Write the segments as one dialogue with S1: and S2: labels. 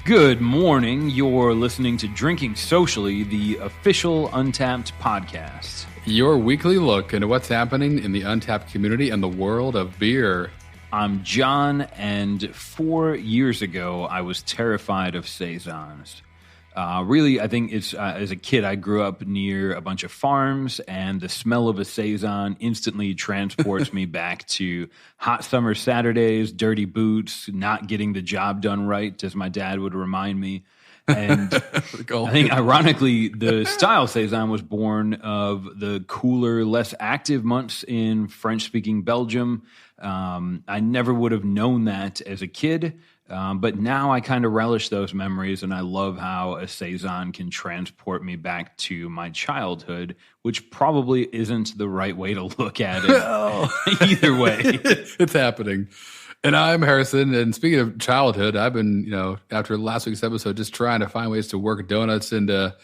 S1: Good morning. You're listening to Drinking Socially, the official Untapped podcast.
S2: Your weekly look into what's happening in the Untapped community and the world of beer.
S1: I'm John, and 4 years ago, I was terrified of Saisons. Really, I think it's as a kid, I grew up near a bunch of farms, and the smell of a Saison instantly transports me back to hot summer Saturdays, dirty boots, not getting the job done right, as my dad would remind me. And I think, ironically, the style Saison was born of the cooler, less active months in French-speaking Belgium. I never would have known that as a kid. But now I kind of relish those memories, and I love how a Saison can transport me back to my childhood, which probably isn't the right way to look at it. Either way.
S2: It's happening. And I'm Harrison, and speaking of childhood, I've been, after last week's episode, just trying to find ways to work donuts into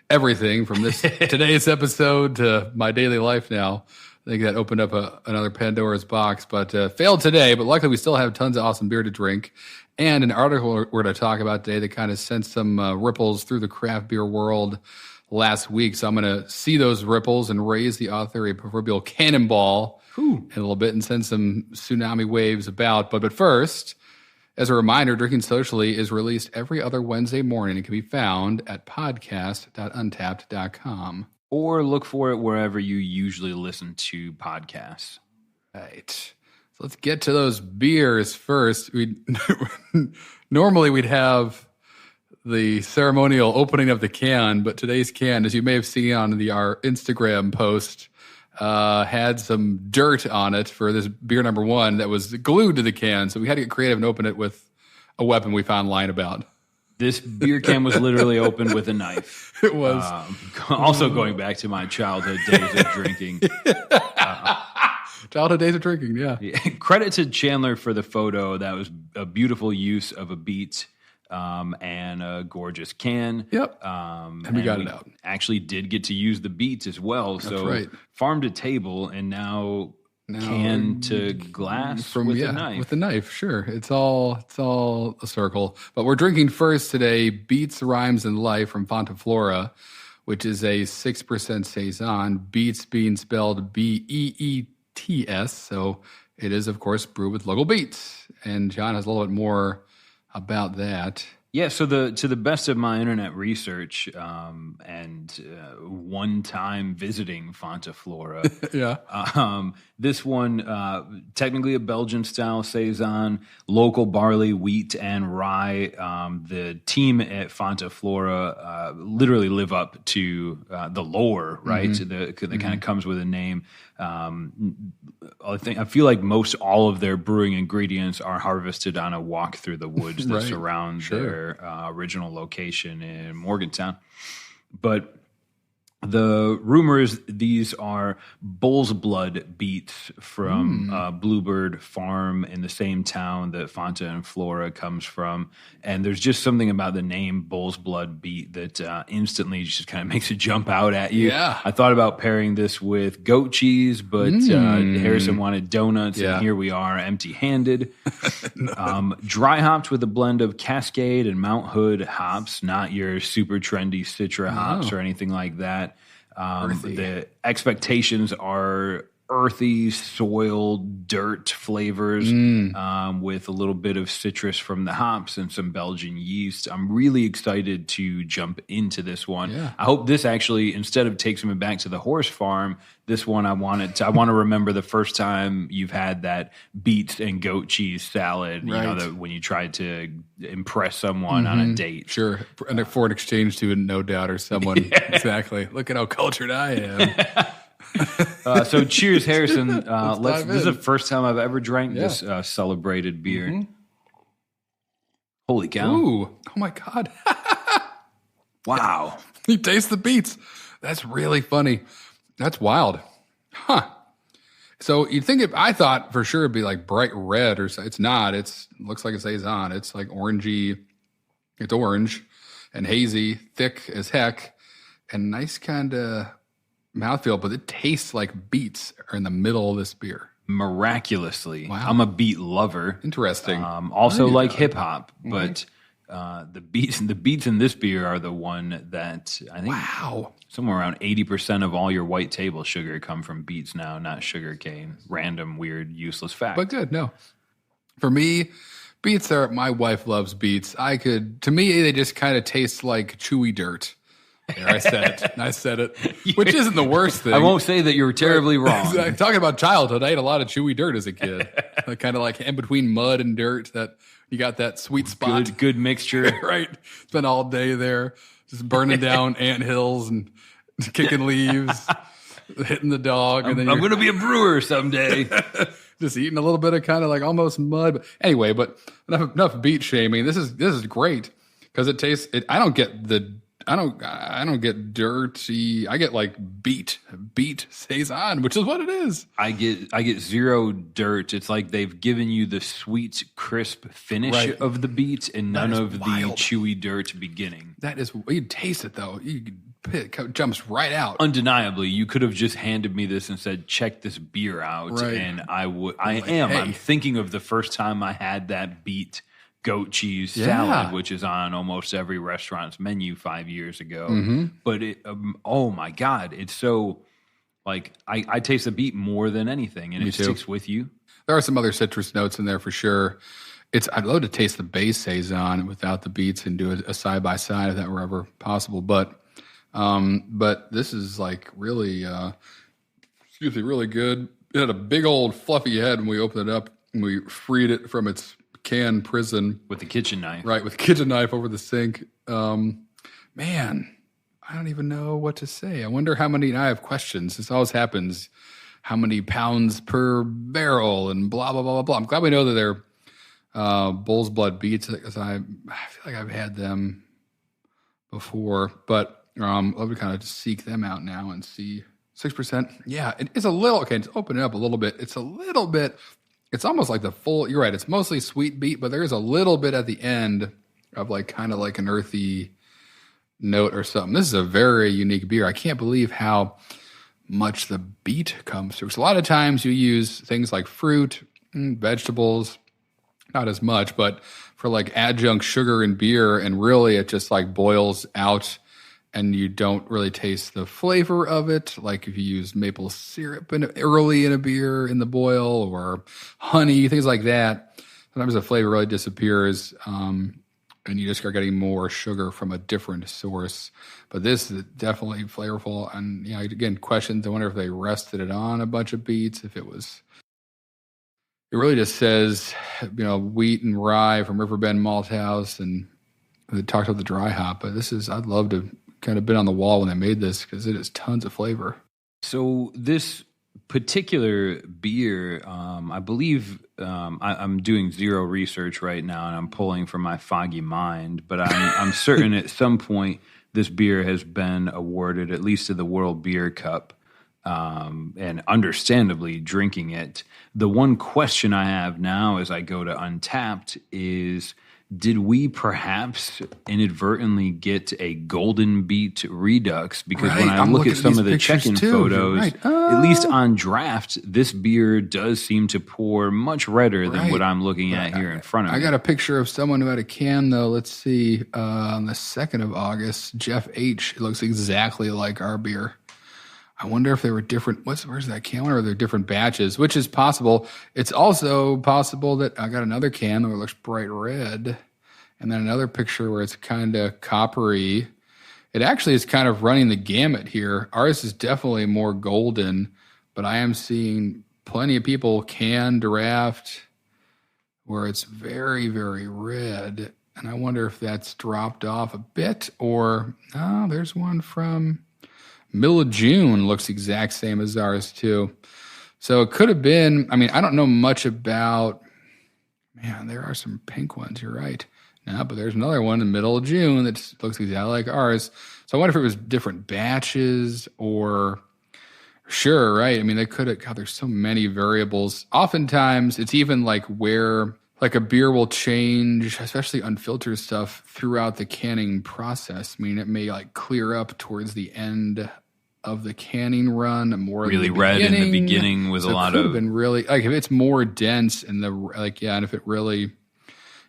S2: everything from this today's episode to my daily life now. I think that opened up another Pandora's box, but failed today. But luckily, we still have tons of awesome beer to drink. And an article we're going to talk about today that kind of sent some ripples through the craft beer world last week. So I'm going to see those ripples and raise the author a proverbial cannonball in a little bit and send some tsunami waves about. But first, as a reminder, Drinking Socially is released every other Wednesday morning. It can be found at podcast.untapped.com.
S1: Or look for it wherever you usually listen to podcasts.
S2: Right. Let's get to those beers first. Normally we'd have the ceremonial opening of the can, but today's can, as you may have seen on our Instagram post, had some dirt on it for this beer number one that was glued to the can. So we had to get creative and open it with a weapon we found lying about.
S1: This beer can was literally opened with a knife.
S2: It was.
S1: Also going back to my childhood days of drinking.
S2: Childhood days of drinking, yeah.
S1: Credit to Chandler for the photo. That was a beautiful use of a Beets and a gorgeous can.
S2: Yep. And we got it out.
S1: Actually did get to use the Beets as well.
S2: That's
S1: so
S2: right.
S1: Farm to table and now can to glass with a knife.
S2: With a knife, sure. It's all a circle. But we're drinking first today Beets, Rhymes, and Life from Fontaflora, which is a 6% Saison. Beets being spelled Beets. So it is, of course, brewed with local beets. And John has a little bit more about that.
S1: Yeah, so to the best of my internet research and one time visiting Fontaflora, this one, technically a Belgian-style Saison, local barley, wheat, and rye. The team at Fontaflora literally live up to the lore, right? That kind of comes with a name. I feel like most all of their brewing ingredients are harvested on a walk through the woods that surround their original location in Morgantown. But the rumor is these are bull's blood beets from Bluebird Farm in the same town that Fonta and Flora comes from. And there's just something about the name bull's blood beet that instantly just kind of makes it jump out at you.
S2: Yeah.
S1: I thought about pairing this with goat cheese, but Harrison wanted donuts, and here we are empty-handed. Dry hopped with a blend of Cascade and Mount Hood hops, not your super trendy Citra hops or anything like that. The expectations are earthy, soil, dirt flavors with a little bit of citrus from the hops and some Belgian yeast. I'm really excited to jump into this one.
S2: Yeah.
S1: I hope this actually, instead of takes me back to the horse farm, this one I want to remember the first time you've had that beets and goat cheese salad, when you tried to impress someone on a date.
S2: Sure. And for an exchange student, no doubt, or someone. Exactly. Look at how cultured I am.
S1: So cheers, Harrison. This is the first time I've ever drank this celebrated beer. Holy cow.
S2: Ooh. Oh my God.
S1: Wow.
S2: You taste the beets. That's really funny. That's wild. Huh. So you'd think I thought for sure it'd be like bright red or so. It's not. It looks like a Saison. It's like orangey. It's orange and hazy, thick as heck, and nice kind of mouthfeel, but it tastes like beets are in the middle of this beer.
S1: Miraculously.
S2: Wow.
S1: I'm a beet lover.
S2: Interesting.
S1: Also like hip hop, but The beets in this beer are the one that I think somewhere around 80% of all your white table sugar come from beets now, not sugar cane. Random, weird, useless fact.
S2: But good, no. For me, beets are, my wife loves beets. To me, they just kind of taste like chewy dirt. There, I said it. Which isn't the worst thing.
S1: I won't say that you're terribly wrong.
S2: Exactly. Talking about childhood, I ate a lot of chewy dirt as a kid. Kind of like in between mud and dirt, that you got that sweet spot.
S1: Good mixture.
S2: Right. Spent all day there, just burning down ant hills and kicking leaves, hitting the dog.
S1: I'm going to be a brewer someday.
S2: Just eating a little bit of kind of like almost mud. But anyway, but enough beet shaming. This is great because it tastes. I don't get dirty. I get like beet Saison, which is what it is.
S1: I get zero dirt. It's like they've given you the sweet, crisp finish of the beets and none of the chewy dirt beginning.
S2: That is, you taste it though. It jumps right out.
S1: Undeniably, you could have just handed me this and said, "Check this beer out," and I would. I'm thinking of the first time I had that beet goat cheese salad, which is on almost every restaurant's menu 5 years ago. Mm-hmm. But oh my God, it's so like I taste the beet more than anything, and sticks with you.
S2: There are some other citrus notes in there for sure. I'd love to taste the base Saison without the beets and do a side by side if that were ever possible. But this is like really, really good. It had a big old fluffy head when we opened it up and we freed it from its can prison
S1: with the kitchen knife.
S2: Right, with the kitchen knife over the sink. Man, I don't even know what to say. I wonder how many. I have questions. This always happens. How many pounds per barrel and blah blah blah blah blah. I'm glad we know that they're bull's blood beets because I feel like I've had them before, but I'll kind of just seek them out now and see. 6%. Yeah, it's a little. Okay, let's open it up a little bit. It's a little bit. It's almost like the full, you're right, it's mostly sweet beet, but there's a little bit at the end of like kind of like an earthy note or something. This is a very unique beer. I can't believe how much the beet comes through. So a lot of times you use things like fruit, vegetables, not as much, but for like adjunct sugar in beer, and really it just like boils out and you don't really taste the flavor of it. Like if you use maple syrup early in a beer in the boil or honey, things like that, sometimes the flavor really disappears and you just start getting more sugar from a different source. But this is definitely flavorful. And again, questions. I wonder if they rested it on a bunch of beets, if it was... It really just says, wheat and rye from Riverbend Malt House, and they talked about the dry hop. But I'd love to kind of been on the wall when they made this because it has tons of flavor.
S1: So this particular beer, I believe I'm doing zero research right now and I'm pulling from my foggy mind, but I'm certain at some point this beer has been awarded at least to the World Beer Cup, and understandably drinking it. The one question I have now as I go to Untapped is, did we perhaps inadvertently get a golden beet redux? Because when I look at some of the check-in photos, at least on draft, this beer does seem to pour much redder than what I'm looking at here in front of me.
S2: I got a picture of someone who had a can, though. Let's see. On the 2nd of August, Jeff H. It looks exactly like our beer. I wonder if there were different, where's that can? I wonder if there are different batches, which is possible. It's also possible that I got another can where it looks bright red, and then another picture where it's kind of coppery. It actually is kind of running the gamut here. Ours is definitely more golden, but I am seeing plenty of people can draft where it's very, very red. And I wonder if that's dropped off a bit, or, there's one from middle of June, looks exact same as ours too. So it could have been, I don't know much about, there are some pink ones, you're right. No, but there's another one in the middle of June that looks exactly like ours. So I wonder if it was different batches or, sure, right. They could have, God, there's so many variables. Oftentimes it's even like where, like a beer will change, especially unfiltered stuff, throughout the canning process. It may like clear up towards the end of the canning run, more
S1: really red in the beginning with a lot of.
S2: Been really like if it's more dense in the and if it really,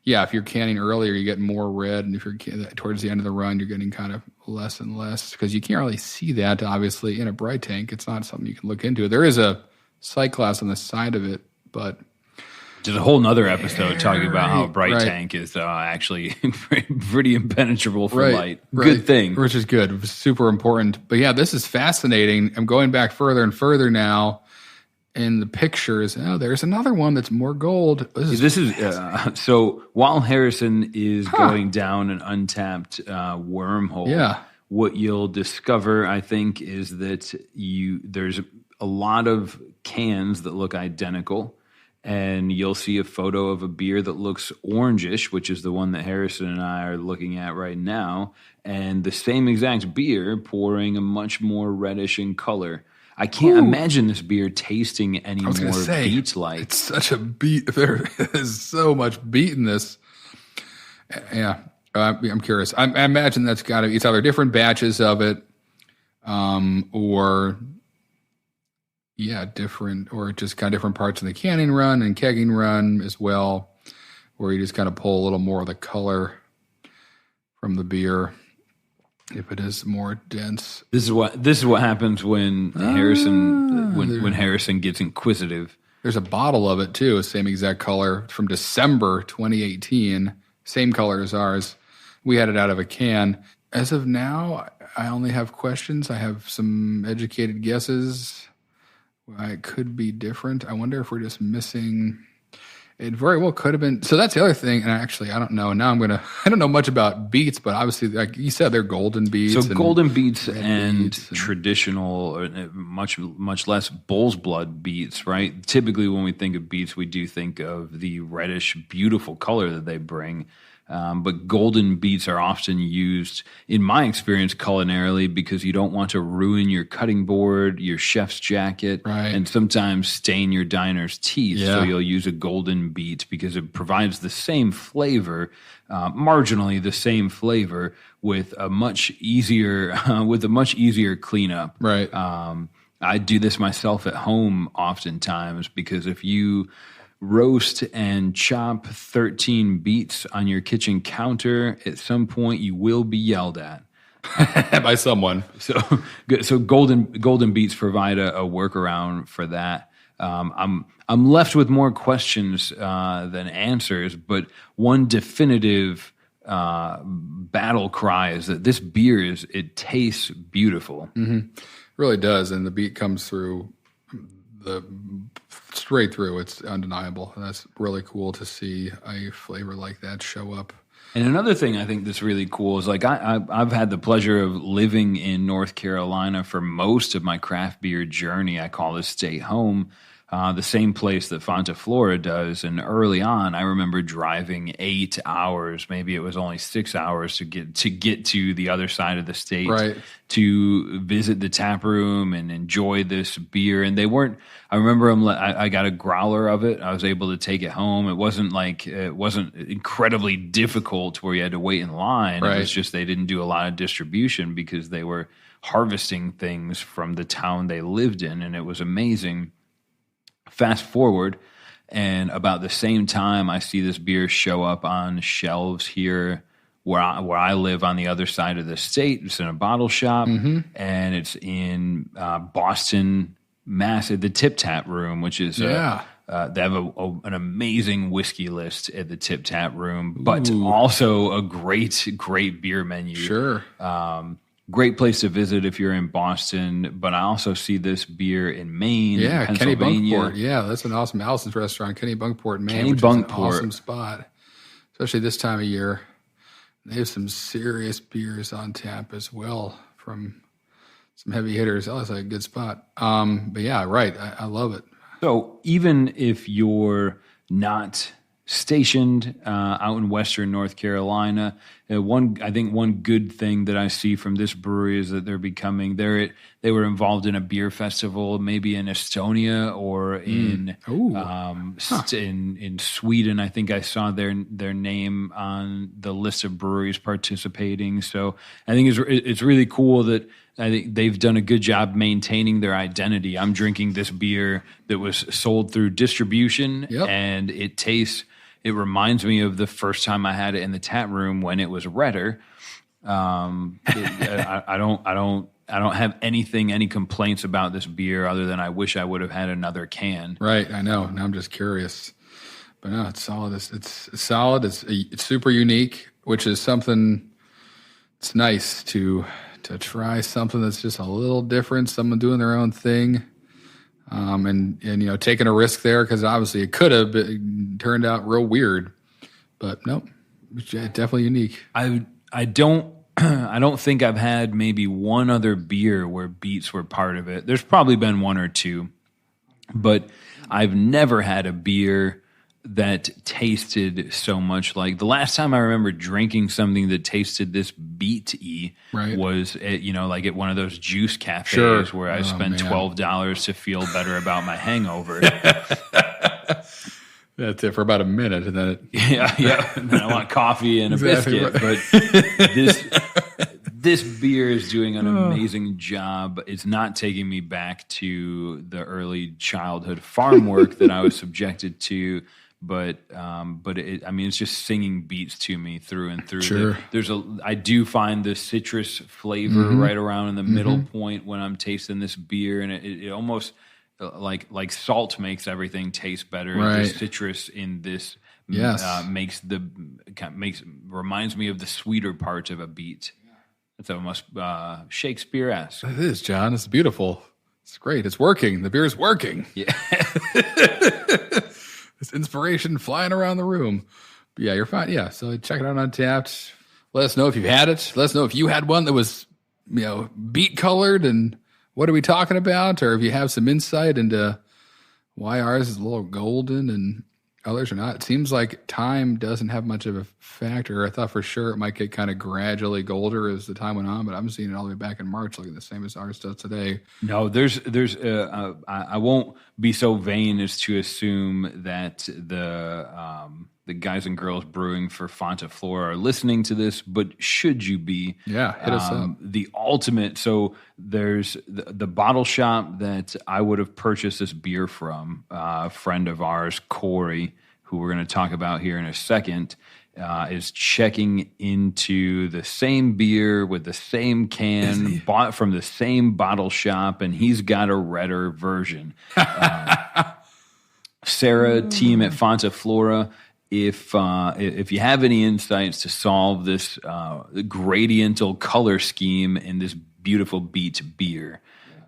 S2: yeah, if you're canning earlier, you get more red, and if you're towards the end of the run, you're getting kind of less and less because you can't really see that. Obviously, in a bright tank, it's not something you can look into. There is a sight glass on the side of it, but
S1: there's a whole nother episode talking about how a bright tank is actually pretty impenetrable for light. Good thing,
S2: which is good. It was super important. But yeah, this is fascinating. I'm going back further and further now. In the pictures, there's another one that's more gold.
S1: This is so while Harrison is going down an untapped wormhole, what you'll discover, I think, is that there's a lot of cans that look identical, and you'll see a photo of a beer that looks orangish, which is the one that Harrison and I are looking at right now, and the same exact beer pouring a much more reddish in color. I can't imagine this beer tasting any more Beets-like.
S2: It's such a beet. There is so much beet in this. Yeah, I'm curious. I imagine that's got to be, it's either different batches of it, or different, or just kind of different parts of the canning run and kegging run as well, where you just kind of pull a little more of the color from the beer. If it is more dense,
S1: this is what happens when Harrison gets inquisitive.
S2: There's a bottle of it too, same exact color from December 2018, same color as ours. We had it out of a can. As of now, I only have questions. I have some educated guesses. It could be different. I wonder if we're just missing. It very well could have been. So that's the other thing. And actually, I don't know. Now I don't know much about Beets, but obviously, like you said, they're golden Beets.
S1: So golden Beets and traditional, or much less bull's blood Beets, right? Typically, when we think of Beets, we do think of the reddish, beautiful color that they bring. But golden Beets are often used, in my experience, culinarily because you don't want to ruin your cutting board, your chef's jacket, and sometimes stain your diner's teeth. So you'll use a golden Beet because it provides the same flavor, marginally the same flavor, with a much easier cleanup.
S2: Right.
S1: I do this myself at home oftentimes because if you roast and chop 13 beets on your kitchen counter, at some point you will be yelled at
S2: by someone.
S1: So golden beets provide a workaround for that. I'm left with more questions than answers, but one definitive battle cry is that this beer it tastes beautiful.
S2: Mm-hmm. It really does, and the beet comes through straight through. It's undeniable. And that's really cool to see a flavor like that show up.
S1: And another thing I think that's really cool is like I've had the pleasure of living in North Carolina for most of my craft beer journey. I call this state home. The same place that Fonta Flora does. And early on, I remember driving 8 hours, maybe it was only 6 hours to get to the other side of the state to visit the tap room and enjoy this beer. And they weren't, I remember I got a growler of it. I was able to take it home. It wasn't incredibly difficult where you had to wait in line. It was just they didn't do a lot of distribution because they were harvesting things from the town they lived in. And it was amazing. Fast forward, and about the same time, I see this beer show up on shelves here where I live on the other side of the state. It's in a bottle shop, and it's in Boston, Mass, at the Tip Tap Room, which is they have an amazing whiskey list at the Tip Tap Room, but also a great beer menu.
S2: Sure.
S1: Great place to visit if you're in Boston, but I also see this beer in Maine,
S2: Kenny
S1: Pennsylvania.
S2: Bunkport. Yeah, that's an awesome Allison's restaurant, Kenny Bunkport, Maine, which is an awesome spot, especially this time of year. They have some serious beers on tap as well from some heavy hitters. Oh, that's a good spot. But yeah, right. I love it.
S1: So even if you're not stationed out in Western North Carolina, I think one good thing that I see from this brewery is that they're becoming they were involved in a beer festival, maybe in Estonia or in Sweden. I think I saw their name on the list of breweries participating. So I think it's really cool that I think they've done a good job maintaining their identity. I'm drinking this beer that was sold through distribution, and it tastes It reminds me of the first time I had it in the tap room when it was redder. I don't have any complaints about this beer other than I wish I would have had another can.
S2: Right, I know. Now I'm just curious, but no, it's solid. It's solid. It's super unique, which is something. It's nice to try something that's just a little different. Someone doing their own thing, and taking a risk there because obviously it could have turned out real weird, but nope, definitely unique.
S1: I don't think I've had maybe one other beer where Beets were part of it. There's probably been one or two, but I've never had a beer that tasted so much like the last time I remember drinking something that tasted this beet-y was at, like at one of those juice cafes where I spent $12 to feel better about my hangover.
S2: That's it for about a minute, and then it
S1: yeah. And then I want coffee and a biscuit. But this beer is doing an amazing job. It's not taking me back to the early childhood farm work that I was subjected to. But it's just singing Beets to me through and through.
S2: Sure.
S1: I do find the citrus flavor right around in the middle point when I'm tasting this beer, and it almost like salt makes everything taste better.
S2: Right.
S1: The citrus in this reminds me of the sweeter part of a beet. It's almost Shakespeare-esque.
S2: It is, John. It's beautiful. It's great. It's working. The beer's working.
S1: Yeah.
S2: This inspiration flying around the room. But yeah, you're fine. Yeah, so check it out on Untapped. Let us know if you've had it. Let us know if you had one that was, beet colored and what are we talking about? Or if you have some insight into why ours is a little golden and others are not. It seems like time doesn't have much of a factor. I thought for sure it might get kind of gradually golder as the time went on, but I'm seeing it all the way back in March, looking the same as ours does today.
S1: No, I won't be so vain as to assume that the guys and girls brewing for Fonta Flora are listening to this, but should you be?
S2: Yeah, hit us up.
S1: The ultimate. So there's the bottle shop that I would have purchased this beer from, a friend of ours, Corey, who we're going to talk about here in a second, is checking into the same beer with the same can, bought from the same bottle shop, and he's got a redder version. Sarah, team at Fonta Flora, if you have any insights to solve this gradiental color scheme in this beautiful Beets beer,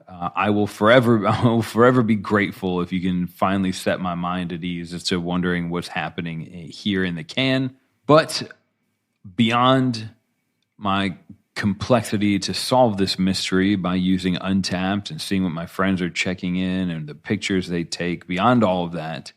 S1: I will forever be grateful if you can finally set my mind at ease as to wondering what's happening here in the can. But beyond my complexity to solve this mystery by using Untapped and seeing what my friends are checking in and the pictures they take, beyond all of that,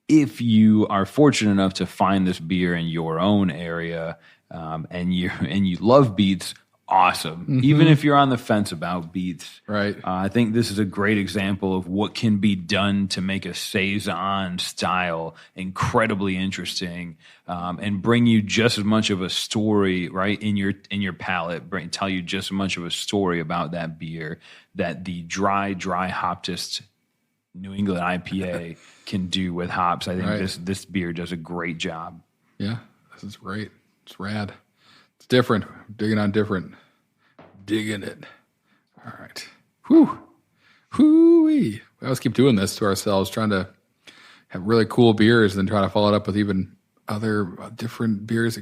S1: if you are fortunate enough to find this beer in your own area and you love Beets, awesome. Mm-hmm. Even if you're on the fence about Beets,
S2: right?
S1: I think this is a great example of what can be done to make a Saison style incredibly interesting and bring you just as much of a story, right, in your palate. Tell you just as much of a story about that beer that the dry hoptist New England IPA can do with hops. I think this beer does a great job.
S2: Yeah, this is great. It's rad. It's different. Digging on different. Digging it. All right. Whew. Whoo-wee. We always keep doing this to ourselves, trying to have really cool beers and then trying to follow it up with even other different beers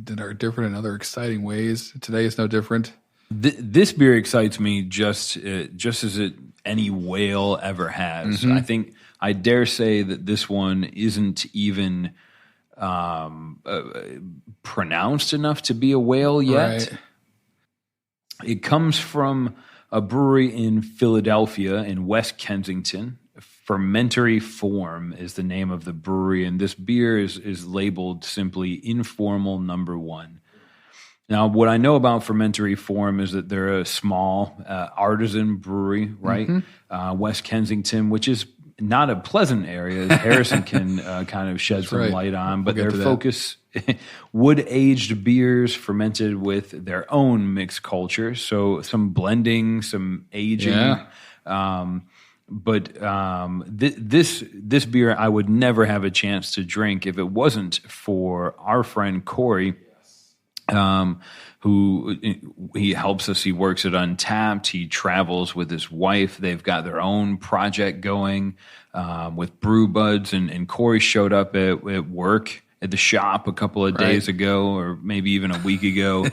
S2: that are different in other exciting ways. Today is no different.
S1: This beer excites me just as any whale ever has. Mm-hmm. I think I dare say that this one isn't even pronounced enough to be a whale yet.
S2: Right.
S1: It comes from a brewery in Philadelphia in West Kensington. Fermentary Form is the name of the brewery, and this beer is labeled simply Informal Number 1. Now, what I know about Fermentary Form is that they're a small artisan brewery, right? Mm-hmm. West Kensington, which is not a pleasant area, as Harrison can kind of shed some light on, but their focus, wood-aged beers fermented with their own mixed culture, so some blending, some aging. Yeah. But this beer I would never have a chance to drink if it wasn't for our friend Corey, who he helps us. He works at Untapped. He travels with his wife. They've got their own project going with Brew Buds, and Corey showed up at work at the shop a couple of days ago, or maybe even a week ago,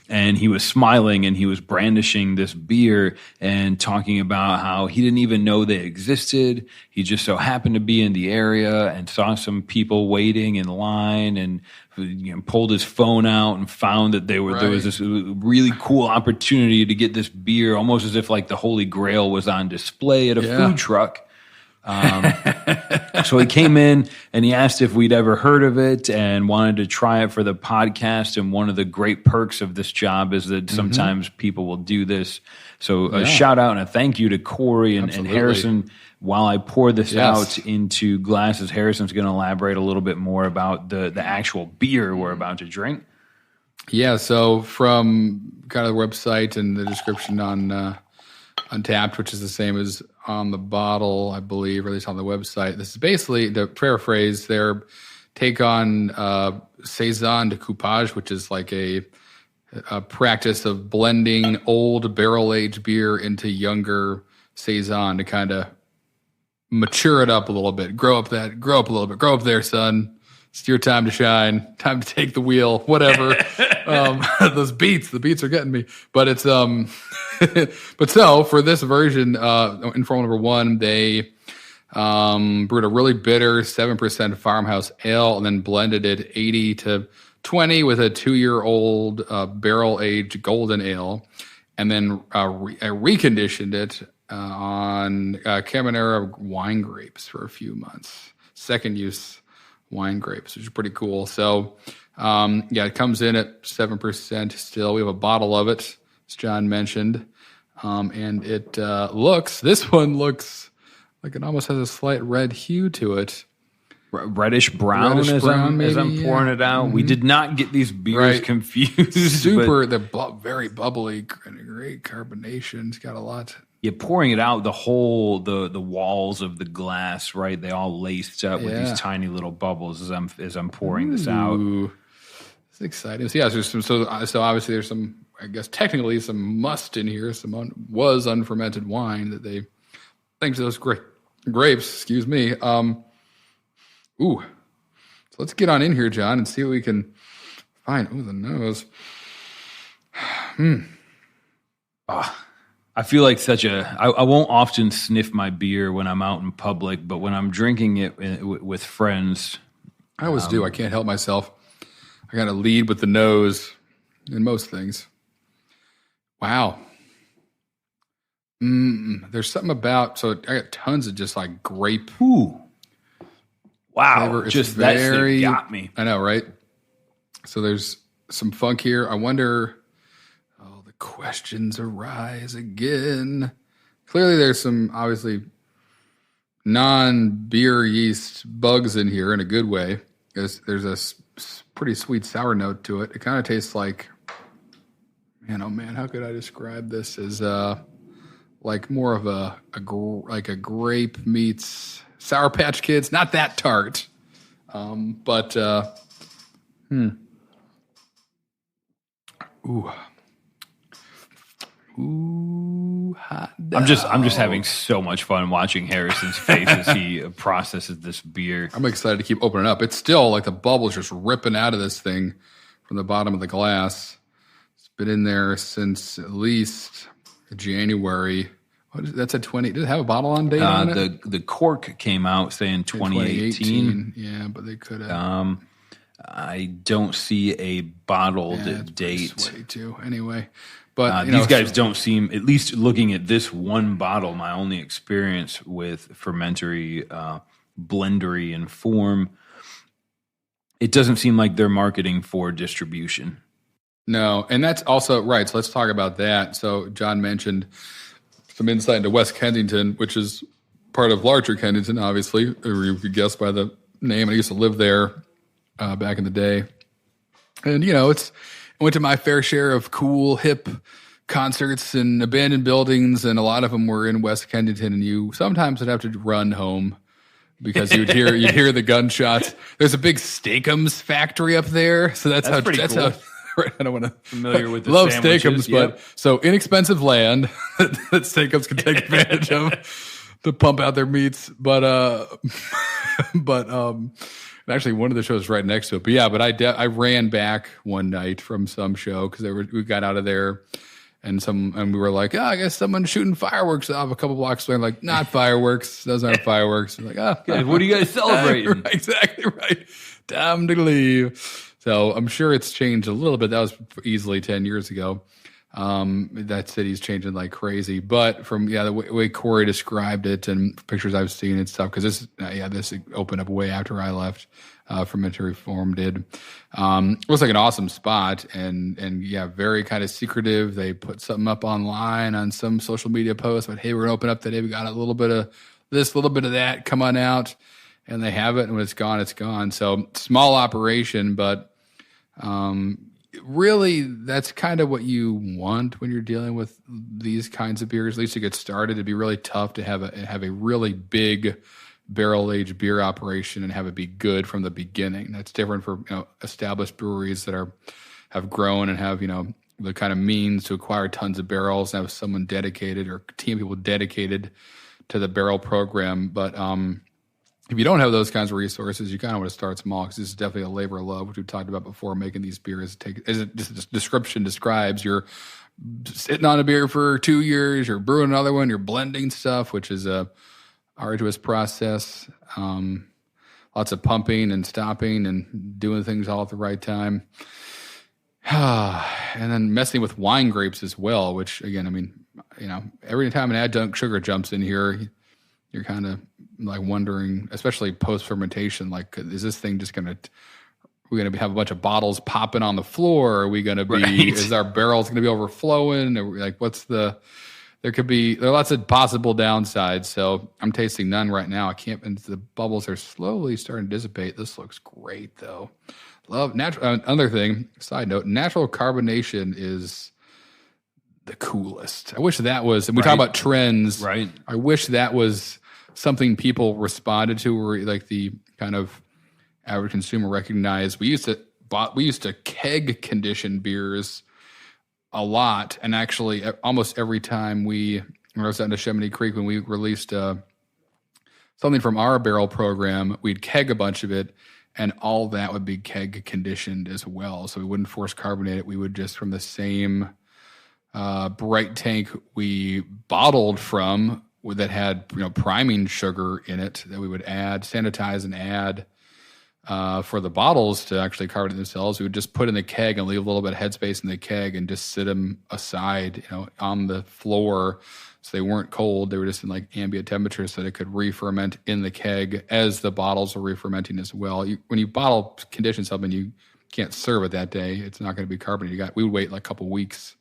S1: and he was smiling and he was brandishing this beer and talking about how he didn't even know they existed. He just so happened to be in the area and saw some people waiting in line, and pulled his phone out and found that there was this really cool opportunity to get this beer, almost as if like the Holy Grail was on display at a food truck. So he came in and he asked if we'd ever heard of it and wanted to try it for the podcast. And one of the great perks of this job is that sometimes people will do this. So a shout out and a thank you to Corey and Harrison. While I pour this out into glasses, Harrison's going to elaborate a little bit more about the actual beer we're about to drink.
S2: Yeah, so from kind of the website and the description on Untapped, which is the same as on the bottle, I believe, or at least on the website. This is basically, the paraphrase, their take on Saisons de coupage, which is like a practice of blending old barrel-aged beer into younger Saison to kind of mature it up a little bit, grow up a little bit, grow up there, son. It's your time to shine, time to take the wheel, whatever. Those beats, the beats are getting me. But it's, but so for this version, Informal number 1, they brewed a really bitter 7% farmhouse ale and then blended it 80 to 20 with a 2-year-old barrel-aged golden ale, and then reconditioned it on Cabernet wine grapes for a few months. Second use wine grapes, which is pretty cool. So, it comes in at 7% still. We have a bottle of it, as John mentioned. And it this one looks like it almost has a slight red hue to it.
S1: Reddish brown, as I'm pouring it out. Mm-hmm. We did not get these beers confused.
S2: They're very bubbly, great carbonation. It's got a lot.
S1: Yeah, pouring it out, the walls of the glass, right? They all laced up with these tiny little bubbles as I'm pouring this out.
S2: It's exciting. So there's some. So obviously there's some. I guess technically some must in here. Some unfermented wine that they, thanks to those grapes. Excuse me. So let's get on in here, John, and see what we can find. Oh, the nose.
S1: I feel like I won't often sniff my beer when I'm out in public, but when I'm drinking it with friends,
S2: I always do. I can't help myself. I got to lead with the nose in most things. Wow. There's something about, so I got tons of just like grape.
S1: Ooh. Wow. Just that thing got me.
S2: I know, right? So there's some funk here. I wonder, the questions arise again. Clearly there's some, obviously, non-beer yeast bugs in here in a good way. There's a pretty sweet sour note to it. It kind of tastes like, man, oh man, how could I describe this as like more of a grape meets Sour Patch Kids? Not that tart, but Ooh, hot dog.
S1: I'm just having so much fun watching Harrison's face as he processes this beer.
S2: I'm excited to keep opening up. It's still like the bubbles just ripping out of this thing from the bottom of the glass. It's been in there since at least January. That's a 20. Did it have a bottle on date on it?
S1: The cork came out saying 2018.
S2: Yeah, but they could have.
S1: I don't see a bottled date.
S2: Sweaty too. Anyway. But
S1: these guys don't seem, at least looking at this one bottle, my only experience with fermentary, blendery and form, it doesn't seem like they're marketing for distribution.
S2: No, and that's also right. So let's talk about that. So John mentioned some insight into West Kensington, which is part of larger Kensington, obviously, or you could guess by the name. I used to live there back in the day. And, I went to my fair share of cool, hip concerts in abandoned buildings, and a lot of them were in West Kensington, and you sometimes would have to run home because you'd hear the gunshots. There's a big Steakums factory up there, so that's how.
S1: Cool.
S2: Right, I don't want to
S1: familiar with the
S2: love
S1: sandwiches,
S2: Steakums, but so inexpensive land that Steakums can take advantage of to pump out their meats. But actually, one of the shows right next to it. But yeah, I ran back one night from some show because we got out of there. And we were like, I guess someone's shooting fireworks off a couple blocks away. I'm like, not fireworks. Those aren't fireworks. I'm like,
S1: what are you guys celebrating?
S2: Exactly right. Time to leave. So I'm sure it's changed a little bit. That was easily 10 years ago. That city's changing like crazy. But from the way Corey described it and pictures I've seen and stuff, because this opened up way after I left. Fermentary Reform did. It was like an awesome spot and very kind of secretive. They put something up online on some social media post, but hey, we're gonna open up today. We got a little bit of this, a little bit of that. Come on out, and they have it. And when it's gone, it's gone. So small operation, but really, that's kind of what you want when you're dealing with these kinds of beers. At least to get started, it'd be really tough to have a really big barrel-aged beer operation and have it be good from the beginning. That's different for established breweries that have grown and have the kind of means to acquire tons of barrels and have someone dedicated or a team of people dedicated to the barrel program. But if you don't have those kinds of resources, you kind of want to start small because this is definitely a labor of love, which we've talked about before. Making these beers, as the description describes, you're sitting on a beer for 2 years, you're brewing another one, you're blending stuff, which is a arduous process. Lots of pumping and stopping and doing things all at the right time. And then messing with wine grapes as well, which again, every time an adjunct sugar jumps in here, you're kind of like wondering, especially post-fermentation, like, is this thing just we're going to have a bunch of bottles popping on the floor? Are we going to be, is our barrels going to be overflowing? Or like, there are lots of possible downsides. So I'm tasting none right now. And the bubbles are slowly starting to dissipate. This looks great though. Love natural. Another thing, side note, natural carbonation is the coolest. I wish that was, and we talk about trends. Right. I wish that was something people responded to, or like the kind of average consumer recognized. We used to keg condition beers a lot, and actually almost every time when I was out in Chamonix Creek, when we released something from our barrel program, we'd keg a bunch of it, and all that would be keg conditioned as well. So we wouldn't force carbonate it. We would just, from the same bright tank we bottled from that had priming sugar in it, that we would sanitize and add for the bottles to actually carbonate themselves. We would just put in the keg and leave a little bit of headspace in the keg and just sit them aside, on the floor, so they weren't cold. They were just in like ambient temperature, so they could re-ferment in the keg as the bottles were re-fermenting as well. When you bottle condition something, you can't serve it that day. It's not going to be carbonated. We would wait like a couple weeks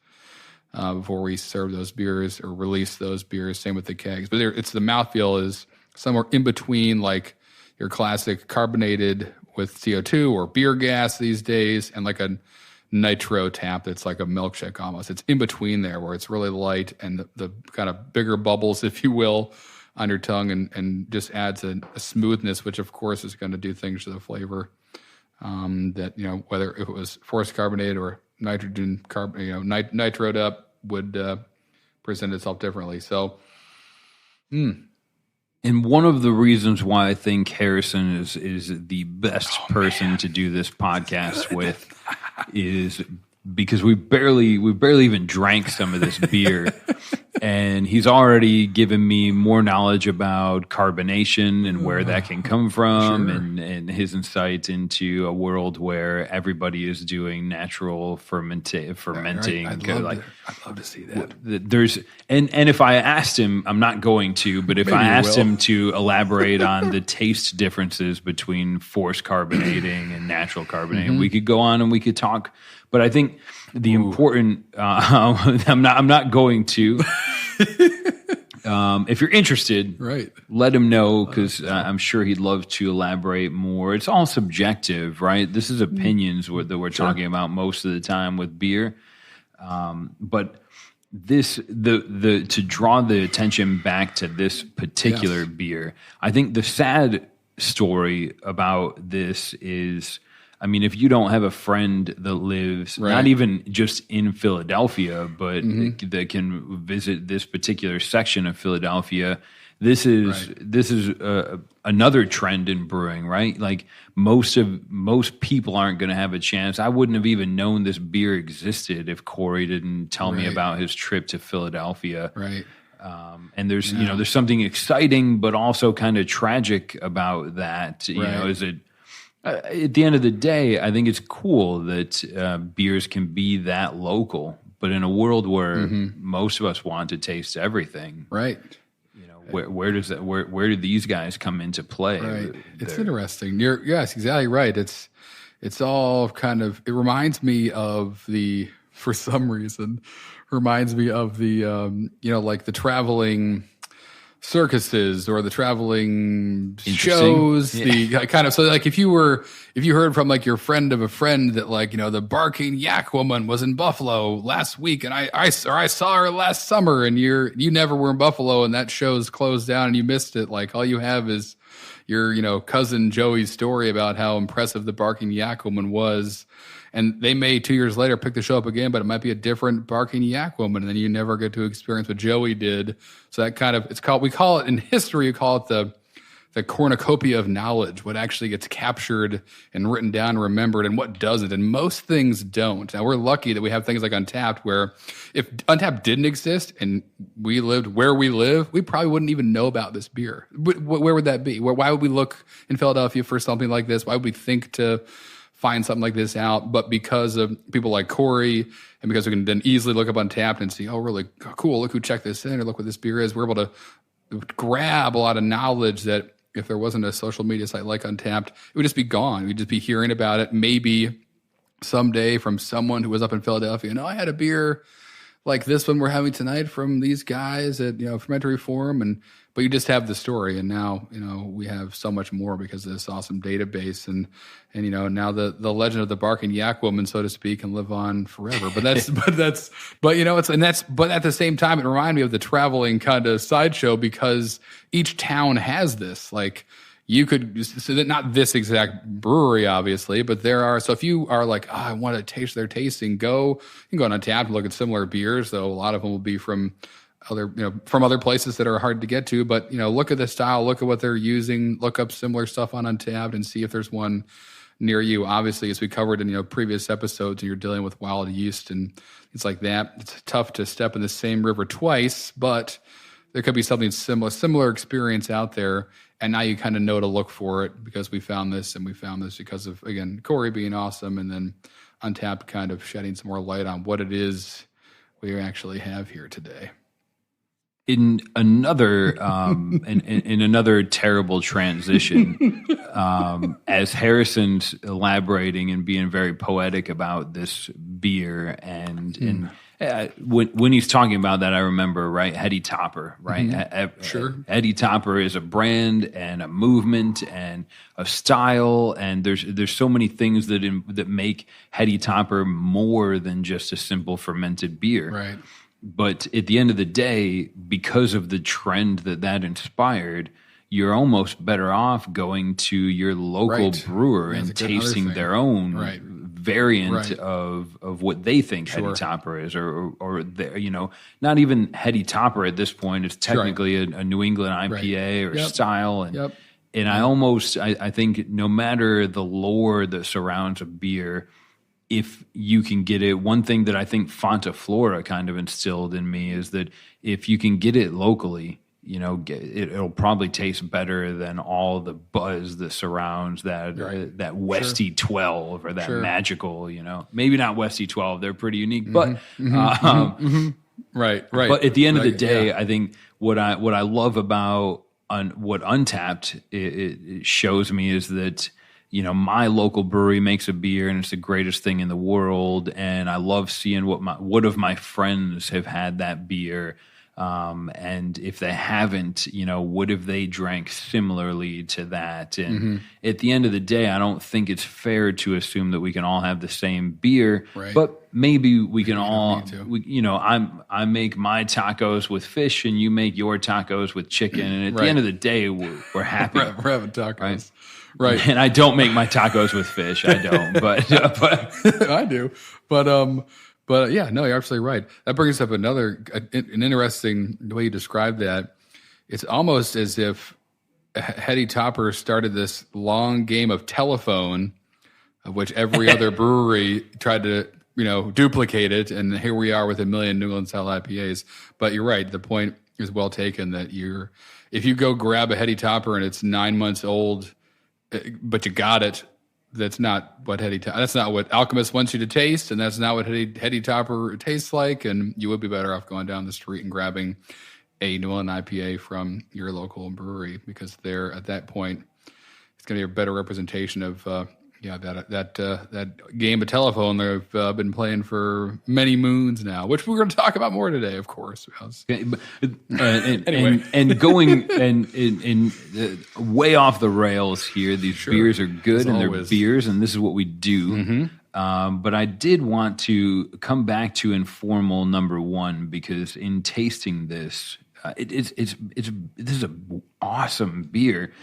S2: before we serve those beers or release those beers. Same with the kegs. But it's the mouthfeel is somewhere in between like your classic carbonated with CO2 or beer gas these days, and like a nitro tap that's like a milkshake almost. It's in between there where it's really light and the kind of bigger bubbles, if you will, on your tongue and just adds a smoothness, which of course is going to do things to the flavor that, whether if it was forced carbonated or nitrogen nitroed up would present itself differently. So,
S1: And one of the reasons why I think Harrison is the best person to do this podcast with is because we barely even drank some of this beer. And he's already given me more knowledge about carbonation and where that can come from, and his insight into a world where everybody is doing natural fermenting.
S2: I'd love to see that.
S1: And if I asked him, I'm not going to, but if I asked him to elaborate on the taste differences between forced carbonating and natural carbonating, we could go on and we could talk. But I think the important, I'm not going to. If you're interested, let him know, because I'm sure he'd love to elaborate more. It's all subjective, right? This is opinions that we're talking about most of the time with beer. But the to draw the attention back to this particular beer, I think the sad story about this is, I mean, if you don't have a friend that lives not even just in Philadelphia, but that can visit this particular section of Philadelphia, this is another trend in brewing, right? Like most people aren't going to have a chance. I wouldn't have even known this beer existed if Corey didn't tell me about his trip to Philadelphia.
S2: Right.
S1: And there's there's something exciting, but also kind of tragic about that. You know, is it? At the end of the day, I think it's cool that beers can be that local. But in a world where most of us want to taste everything,
S2: right?
S1: Where do these guys come into play?
S2: Right. It's interesting. Yes, exactly right. It's all kind of, it reminds me of for some reason, like the traveling circuses or the traveling shows, the kind of, so like if you heard from like your friend of a friend that like, the barking yak woman was in Buffalo last week and I saw her last summer and you never were in Buffalo and that show's closed down and you missed it. Like all you have is your, cousin Joey's story about how impressive the barking yak woman was. And they may 2 years later pick the show up again, but it might be a different barking yak woman, and then you never get to experience what Joey did. So that kind of, we call it in history, you call it the cornucopia of knowledge, what actually gets captured and written down and remembered and what doesn't. And most things don't. Now we're lucky that we have things like Untapped, where if Untapped didn't exist and we lived where we live, we probably wouldn't even know about this beer. Where would that be? Why would we look in Philadelphia for something like this? Why would we think to find something like this out? But because of people like Corey, and because we can then easily look up Untapped and see, oh, really cool, look who checked this in, or look what this beer is, we're able to grab a lot of knowledge that if there wasn't a social media site like Untapped, it would just be gone. We'd just be hearing about it maybe someday from someone who was up in Philadelphia. I had a beer like this one we're having tonight from these guys at Fermentary Forum, but you just have the story, and now we have so much more because of this awesome database, and now the legend of the barking yak woman, so to speak, can live on forever. But at the same time, it reminded me of the traveling kind of sideshow, because each town has this. Like you could, so that not this exact brewery, obviously, but there are. So if you are like, oh, I want to taste their tasting, you can go on Untapped and look at similar beers. Though a lot of them will be from other places that are hard to get to. But look at the style, look at what they're using, look up similar stuff on Untapped, and see if there's one near you. Obviously, as we covered in previous episodes, you're dealing with wild yeast and it's like that. It's tough to step in the same river twice, but there could be something similar experience out there. And now you kind of know to look for it, because we found this because of, again, Corey being awesome, and then Untapped kind of shedding some more light on what it is we actually have here today.
S1: In another in another terrible transition, as Harrison's elaborating and being very poetic about this beer, and when he's talking about that, I remember, right, Heady Topper, right?
S2: Sure.
S1: Heady Topper is a brand and a movement and a style, and there's so many things that make Heady Topper more than just a simple fermented beer,
S2: right?
S1: But at the end of the day, because of the trend that inspired, you're almost better off going to your local brewer and tasting their own variant of what they think Heady Topper is, or not even Heady Topper at this point. It's technically a New England IPA or style, and I think no matter the lore that surrounds a beer, if you can get it, one thing that I think Fonta Flora kind of instilled in me is that if you can get it locally, it'll probably taste better than all the buzz that surrounds that Westy 12 or that magical, maybe not Westy 12. They're pretty unique, but
S2: right.
S1: But at the end of the day, I think what I love about what Untapped it shows me is that, my local brewery makes a beer and it's the greatest thing in the world. And I love seeing what of my friends have had that beer. And if they haven't, what if they drank similarly to that? And at the end of the day, I don't think it's fair to assume that we can all have the same beer, but maybe we can all, I make my tacos with fish and you make your tacos with chicken. And at the end of the day, we're happy.
S2: We're having tacos. Right.
S1: And I don't make my tacos with fish. I don't, but
S2: I do. But yeah, no, you're absolutely right. That brings up an interesting way you describe that. It's almost as if Heady Topper started this long game of telephone, of which every other brewery tried to, duplicate it. And here we are with a million New England style IPAs. But you're right. The point is well taken that if you go grab a Heady Topper and it's 9 months old, but you got it, that's not what Alchemist wants you to taste, and that's not what Heady Topper tastes like. And you would be better off going down the street and grabbing a New England IPA from your local brewery, because there at that point it's going to be a better representation of that game of telephone that I've been playing for many moons now, which we're going to talk about more today, of course.
S1: Anyway, and going and way off the rails here. These beers are good, and they're beers, and this is what we do. But I did want to come back to informal number one, because in tasting this, this is an awesome beer.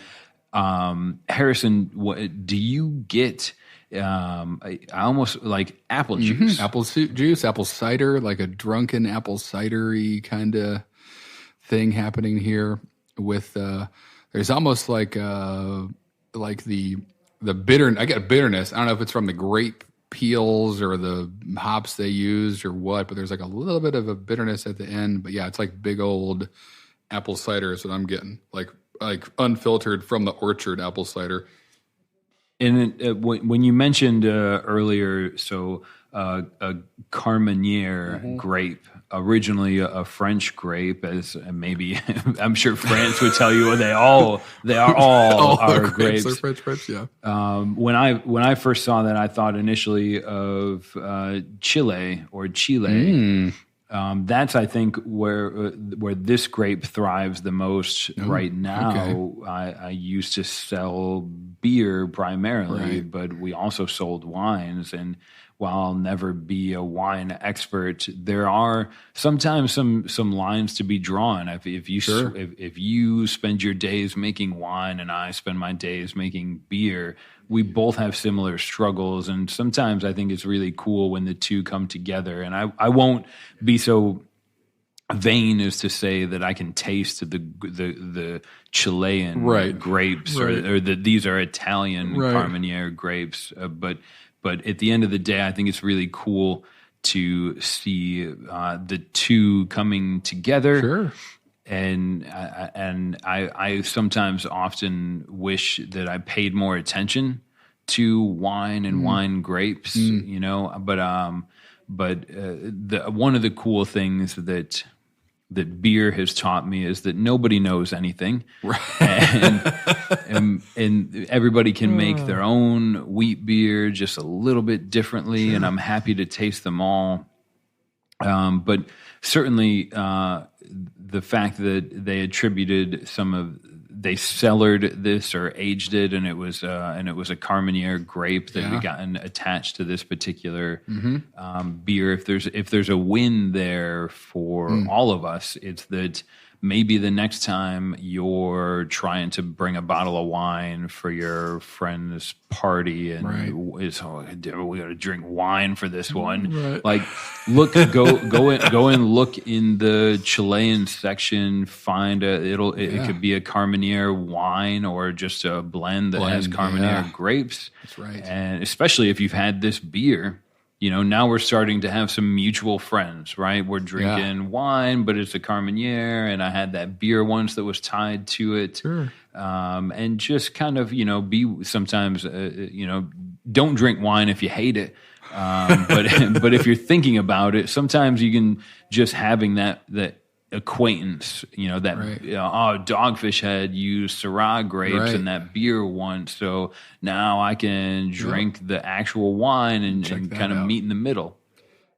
S1: Harrison, do you get? I almost like apple juice,
S2: apple cider, like a drunken apple cidery kind of thing happening here. With there's almost like the bitter. I get a bitterness. I don't know if it's from the grape peels or the hops they used or what, but there's like a little bit of a bitterness at the end. But yeah, it's like big old apple cider is what I'm getting, like unfiltered from the orchard apple cider.
S1: And when you mentioned earlier, so a Carmenere grape, originally a French grape, as maybe I'm sure France would tell you, they are all grapes.
S2: They're French, yeah.
S1: When I first saw that, I thought initially of Chile. That's, I think, where this grape thrives the most right now. Okay. I used to sell beer primarily, but we also sold wines. And while I'll never be a wine expert, there are sometimes some lines to be drawn. If you spend your days making wine and I spend my days making beer, we both have similar struggles, and sometimes I think it's really cool when the two come together. And I won't be so vain as to say that I can taste the Chilean grapes or that these are Italian Carmenere grapes. But at the end of the day, I think it's really cool to see the two coming together.
S2: Sure.
S1: And I sometimes often wish that I paid more attention to wine and wine grapes, But one of the cool things that beer has taught me is that nobody knows anything, and everybody can make their own wheat beer just a little bit differently, and I'm happy to taste them all. But certainly, the fact that they attributed they cellared this or aged it, and it was a Carmenere grape that had gotten attached to this particular beer. If there's a win there for all of us, it's that maybe the next time you're trying to bring a bottle of wine for your friend's party and we got to drink wine for this one. Like, go and look in the Chilean section. Find it could be a Carmenere wine or just a blend that has Carmenere grapes.
S2: That's right.
S1: And especially if you've had this beer. Now we're starting to have some mutual friends, right? We're drinking wine, but it's a Carmenere, and I had that beer once that was tied to it.
S2: Sure.
S1: And just kind of, be sometimes, don't drink wine if you hate it. But if you're thinking about it, sometimes you can just having that acquaintance, Dogfish Head used Syrah grapes in that beer once, so now I can drink the actual wine and kind of meet in the middle.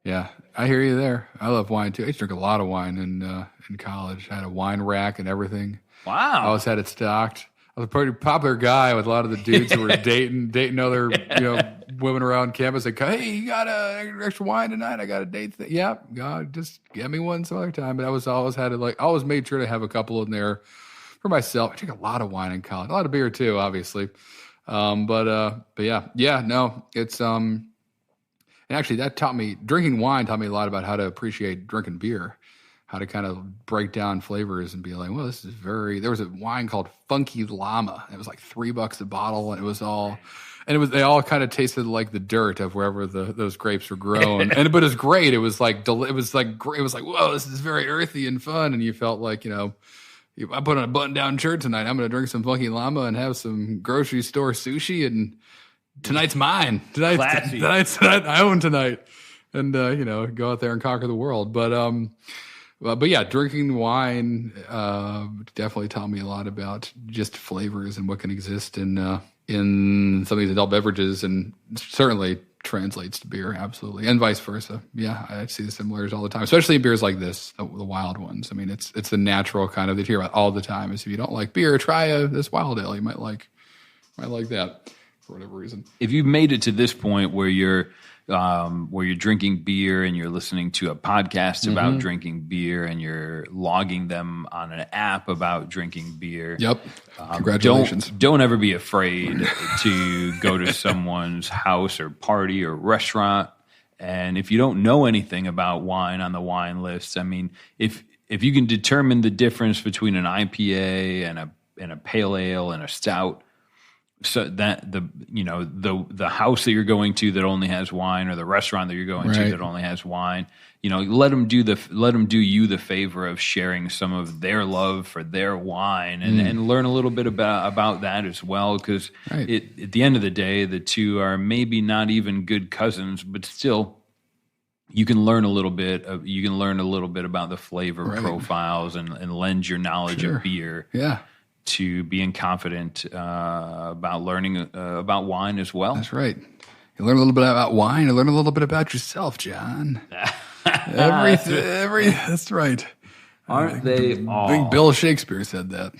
S2: Yeah, I hear you there. I love wine too. I used to drink a lot of wine in college. I had a wine rack and everything. I
S1: Wow.
S2: always had it stocked. I was a pretty popular guy with a lot of the dudes who were dating other women around campus. Like, hey, you got extra wine tonight? I got a date. Yeah, God, just get me one some other time. But I always had it I always made sure to have a couple in there for myself. I drank a lot of wine in college, a lot of beer too, obviously. But yeah, no, it's and actually that drinking wine taught me a lot about how to appreciate drinking beer, how to kind of break down flavors and be like, well, this is there was a wine called Funky Llama. It was like $3 a bottle, and they all kind of tasted like the dirt of wherever those grapes were grown. But it was great. It was like, whoa, this is very earthy and fun. And you felt like, I put on a button-down shirt tonight. I'm going to drink some Funky Llama and have some grocery store sushi, and tonight's mine. Tonight's I own tonight, and go out there and conquer the world. But yeah, drinking wine definitely taught me a lot about just flavors and what can exist in some of these adult beverages, and certainly translates to beer, absolutely, and vice versa. Yeah, I see the similarities all the time, especially in beers like this, the wild ones. I mean, it's the natural kind of that you hear about all the time. Is if you don't like beer, try this wild ale. You might like that for whatever reason.
S1: If you've made it to this point where you're drinking beer and you're listening to a podcast about drinking beer and you're logging them on an app about drinking beer.
S2: Yep. Congratulations.
S1: Don't ever be afraid to go to someone's house or party or restaurant. And if you don't know anything about wine on the wine list, I mean, if you can determine the difference between an IPA and a pale ale and a stout, so that the house that you're going to that only has wine, or the restaurant that you're going to that only has wine, let them do you the favor of sharing some of their love for their wine, and learn a little bit about that as well, because at the end of the day, the two are maybe not even good cousins, but still you can learn a little bit about the flavor profiles and lend your knowledge of beer.
S2: Yeah.
S1: To being confident about learning about wine as well.
S2: That's right. You learn a little bit about wine, you learn a little bit about yourself, John. That's right.
S1: Aren't they all?
S2: I think Bill Shakespeare said that.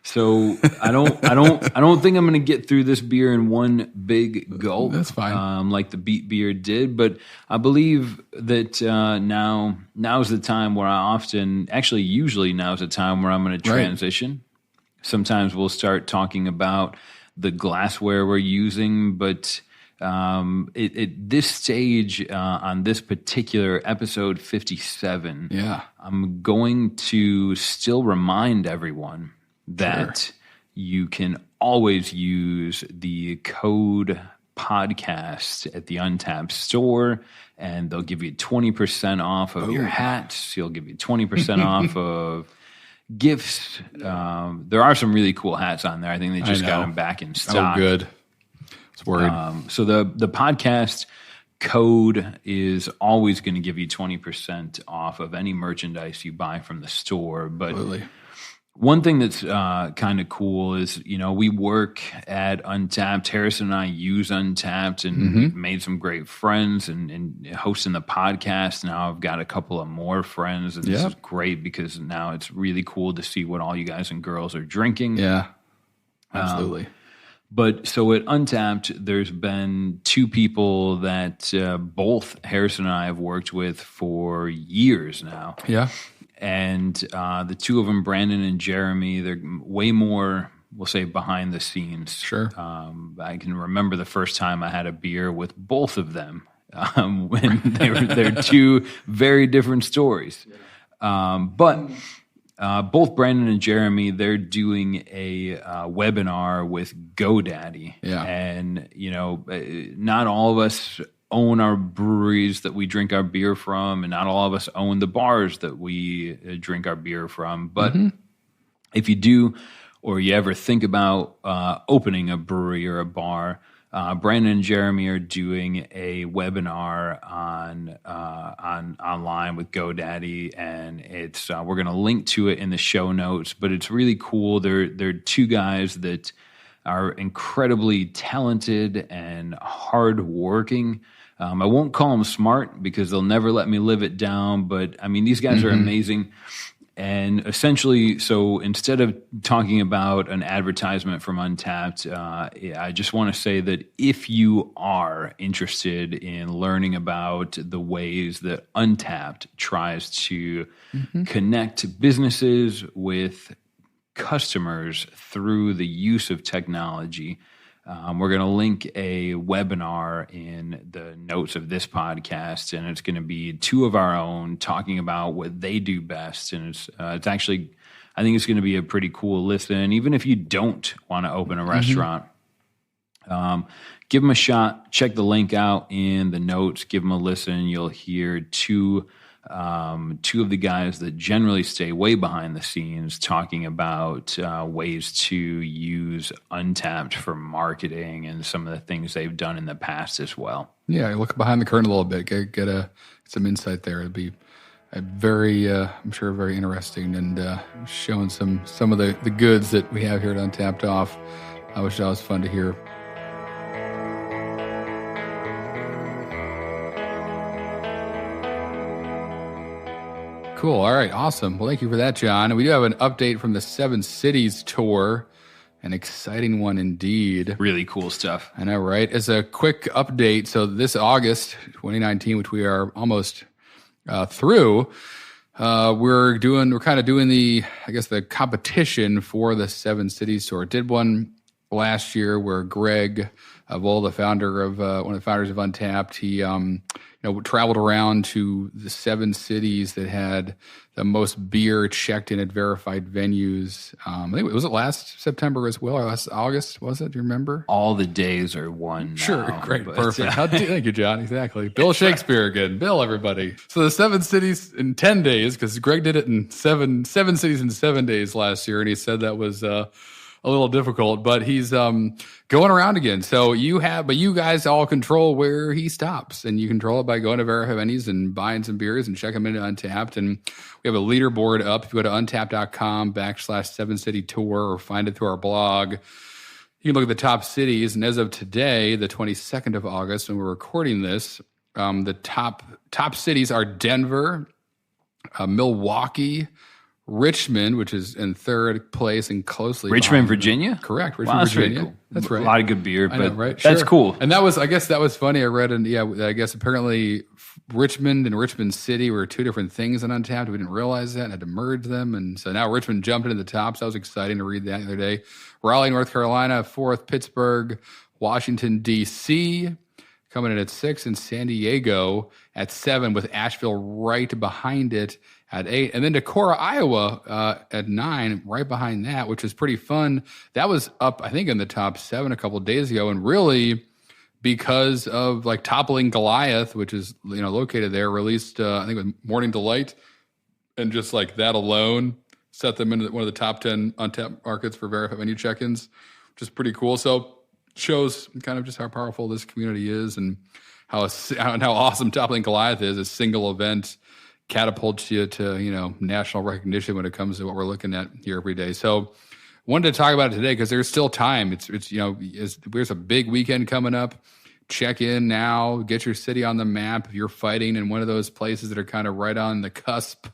S1: So I don't think I'm going to get through this beer in one big gulp.
S2: That's fine.
S1: Like the Beet beer did, but I believe that now's the time where usually now's the time where I'm going to transition. Sometimes we'll start talking about the glassware we're using, but at this stage on this particular episode 57, I'm going to still remind everyone that you can always use the code podcast at the Untapped store, and they'll give you 20% off of your hats. You'll give you 20% off of gifts. There are some really cool hats on there. I think they just got them back in stock.
S2: Oh, good. It's worried.
S1: So the podcast code is always going to give you 20% off of any merchandise you buy from the store. But
S2: Absolutely.
S1: One thing that's kind of cool is, we work at Untapped. Harrison and I use Untapped, and we've made some great friends and hosting the podcast. Now I've got a couple of more friends, and this is great because now it's really cool to see what all you guys and girls are drinking.
S2: Yeah, absolutely.
S1: But so at Untapped, there's been two people that both Harrison and I have worked with for years now.
S2: Yeah.
S1: And the two of them, Brandon and Jeremy, they're way more, we'll say, behind the scenes.
S2: Sure.
S1: I can remember the first time I had a beer with both of them when they're two very different stories. But both Brandon and Jeremy, they're doing a webinar with GoDaddy.
S2: Yeah.
S1: And, not all of us own our breweries that we drink our beer from, and not all of us own the bars that we drink our beer from. But if you do, or you ever think about opening a brewery or a bar, Brandon and Jeremy are doing a webinar on online with GoDaddy, and it's we're going to link to it in the show notes. But it's really cool. They're two guys that are incredibly talented and hardworking. I won't call them smart because they'll never let me live it down. But I mean, these guys are amazing. And essentially, so instead of talking about an advertisement from Untapped, I just want to say that if you are interested in learning about the ways that Untapped tries to connect businesses with customers through the use of technology, we're going to link a webinar in the notes of this podcast, and it's going to be two of our own talking about what they do best. And it's actually, I think it's going to be a pretty cool listen. Even if you don't want to open a restaurant, give them a shot. Check the link out in the notes. Give them a listen. You'll hear two of the guys that generally stay way behind the scenes talking about ways to use Untapped for marketing and some of the things they've done in the past as well.
S2: Yeah, look behind the curtain a little bit, get some insight there. It'd be a very, I'm sure, very interesting and showing some of the goods that we have here at Untapped Off, which that was fun to hear. Cool. All right. Awesome. Well, thank you for that, John. We do have an update from the 7 Cities tour. An exciting one indeed.
S1: Really cool stuff.
S2: I know, right? As a quick update, so this August 2019, which we are almost through, we're kind of doing the competition for the 7 Cities tour. Did one last year where Greg, one of the founders of Untapped, he traveled around to the 7 cities that had the most beer checked in at verified venues. I think was it last September as well, or last August, was it? Do you remember?
S1: All the days are one now.
S2: Sure, great, perfect. Thank you, John. Exactly. Bill Shakespeare again. Bill, everybody. So the 7 cities in 10 days, because Greg did it in seven cities in 7 days last year, and he said that was a little difficult, but he's going around again. So you guys all control where he stops, and you control it by going to verified venues and buying some beers and check them into Untapped. And we have a leaderboard up. If you go to untapped.com/7 City Tour or find it through our blog, you can look at the top cities. And as of today, the 22nd of August, when we're recording this, the top cities are Denver, Milwaukee, Richmond, which is in 3rd place and closely
S1: Richmond, Virginia?
S2: Correct. Richmond, Virginia.
S1: Really cool.
S2: That's right.
S1: A lot of good beer, but
S2: I know, right?
S1: That's
S2: sure.
S1: cool.
S2: And I guess that was funny. I read, I guess apparently Richmond and Richmond City were 2 different things on Untapped. We didn't realize that and had to merge them. And so now Richmond jumped into the top. So that was exciting to read that the other day. Raleigh, North Carolina, 4th. Pittsburgh, Washington, D.C., coming in at 6, and San Diego at 7, with Asheville right behind it at 8. And then Decorah, Iowa at 9, right behind that, which is pretty fun. That was up, I think, in the top 7 a couple of days ago. And really, because of like Toppling Goliath, which is located there, released, I think it was Morning Delight. And just like that alone set them into one of the top 10 Untapped markets for verified menu check-ins, which is pretty cool. So shows kind of just how powerful this community is and how awesome Toppling Goliath is. A single event catapults you to national recognition when it comes to what we're looking at here every day. So wanted to talk about it today because there's still time. There's a big weekend coming up. Check in now, get your city on the map. If you're fighting in one of those places that are kind of right on the cusp,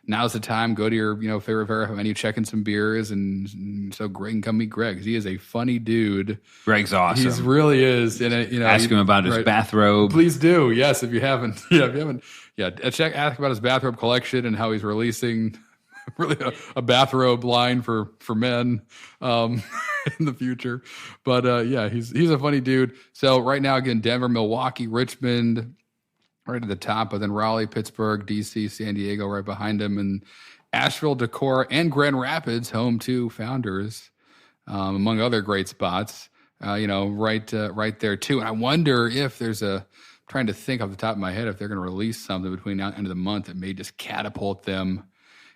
S2: now's the time. Go to your favorite verified menu, check in some beers, and so Greg can come meet Greg because he is a funny dude.
S1: Greg's awesome.
S2: He really is. And
S1: ask him about his bathrobe.
S2: Please do. Yes, if you haven't. Ask about his bathrobe collection and how he's releasing really a bathrobe line for men in the future. But he's a funny dude. So right now, again, Denver, Milwaukee, Richmond, right at the top, but then Raleigh, Pittsburgh, D.C., San Diego right behind him, and Asheville, Decorah, and Grand Rapids, home to Founders, among other great spots, right there too. And I wonder if there's trying to think off the top of my head if they're going to release something between now and the end of the month that may just catapult them.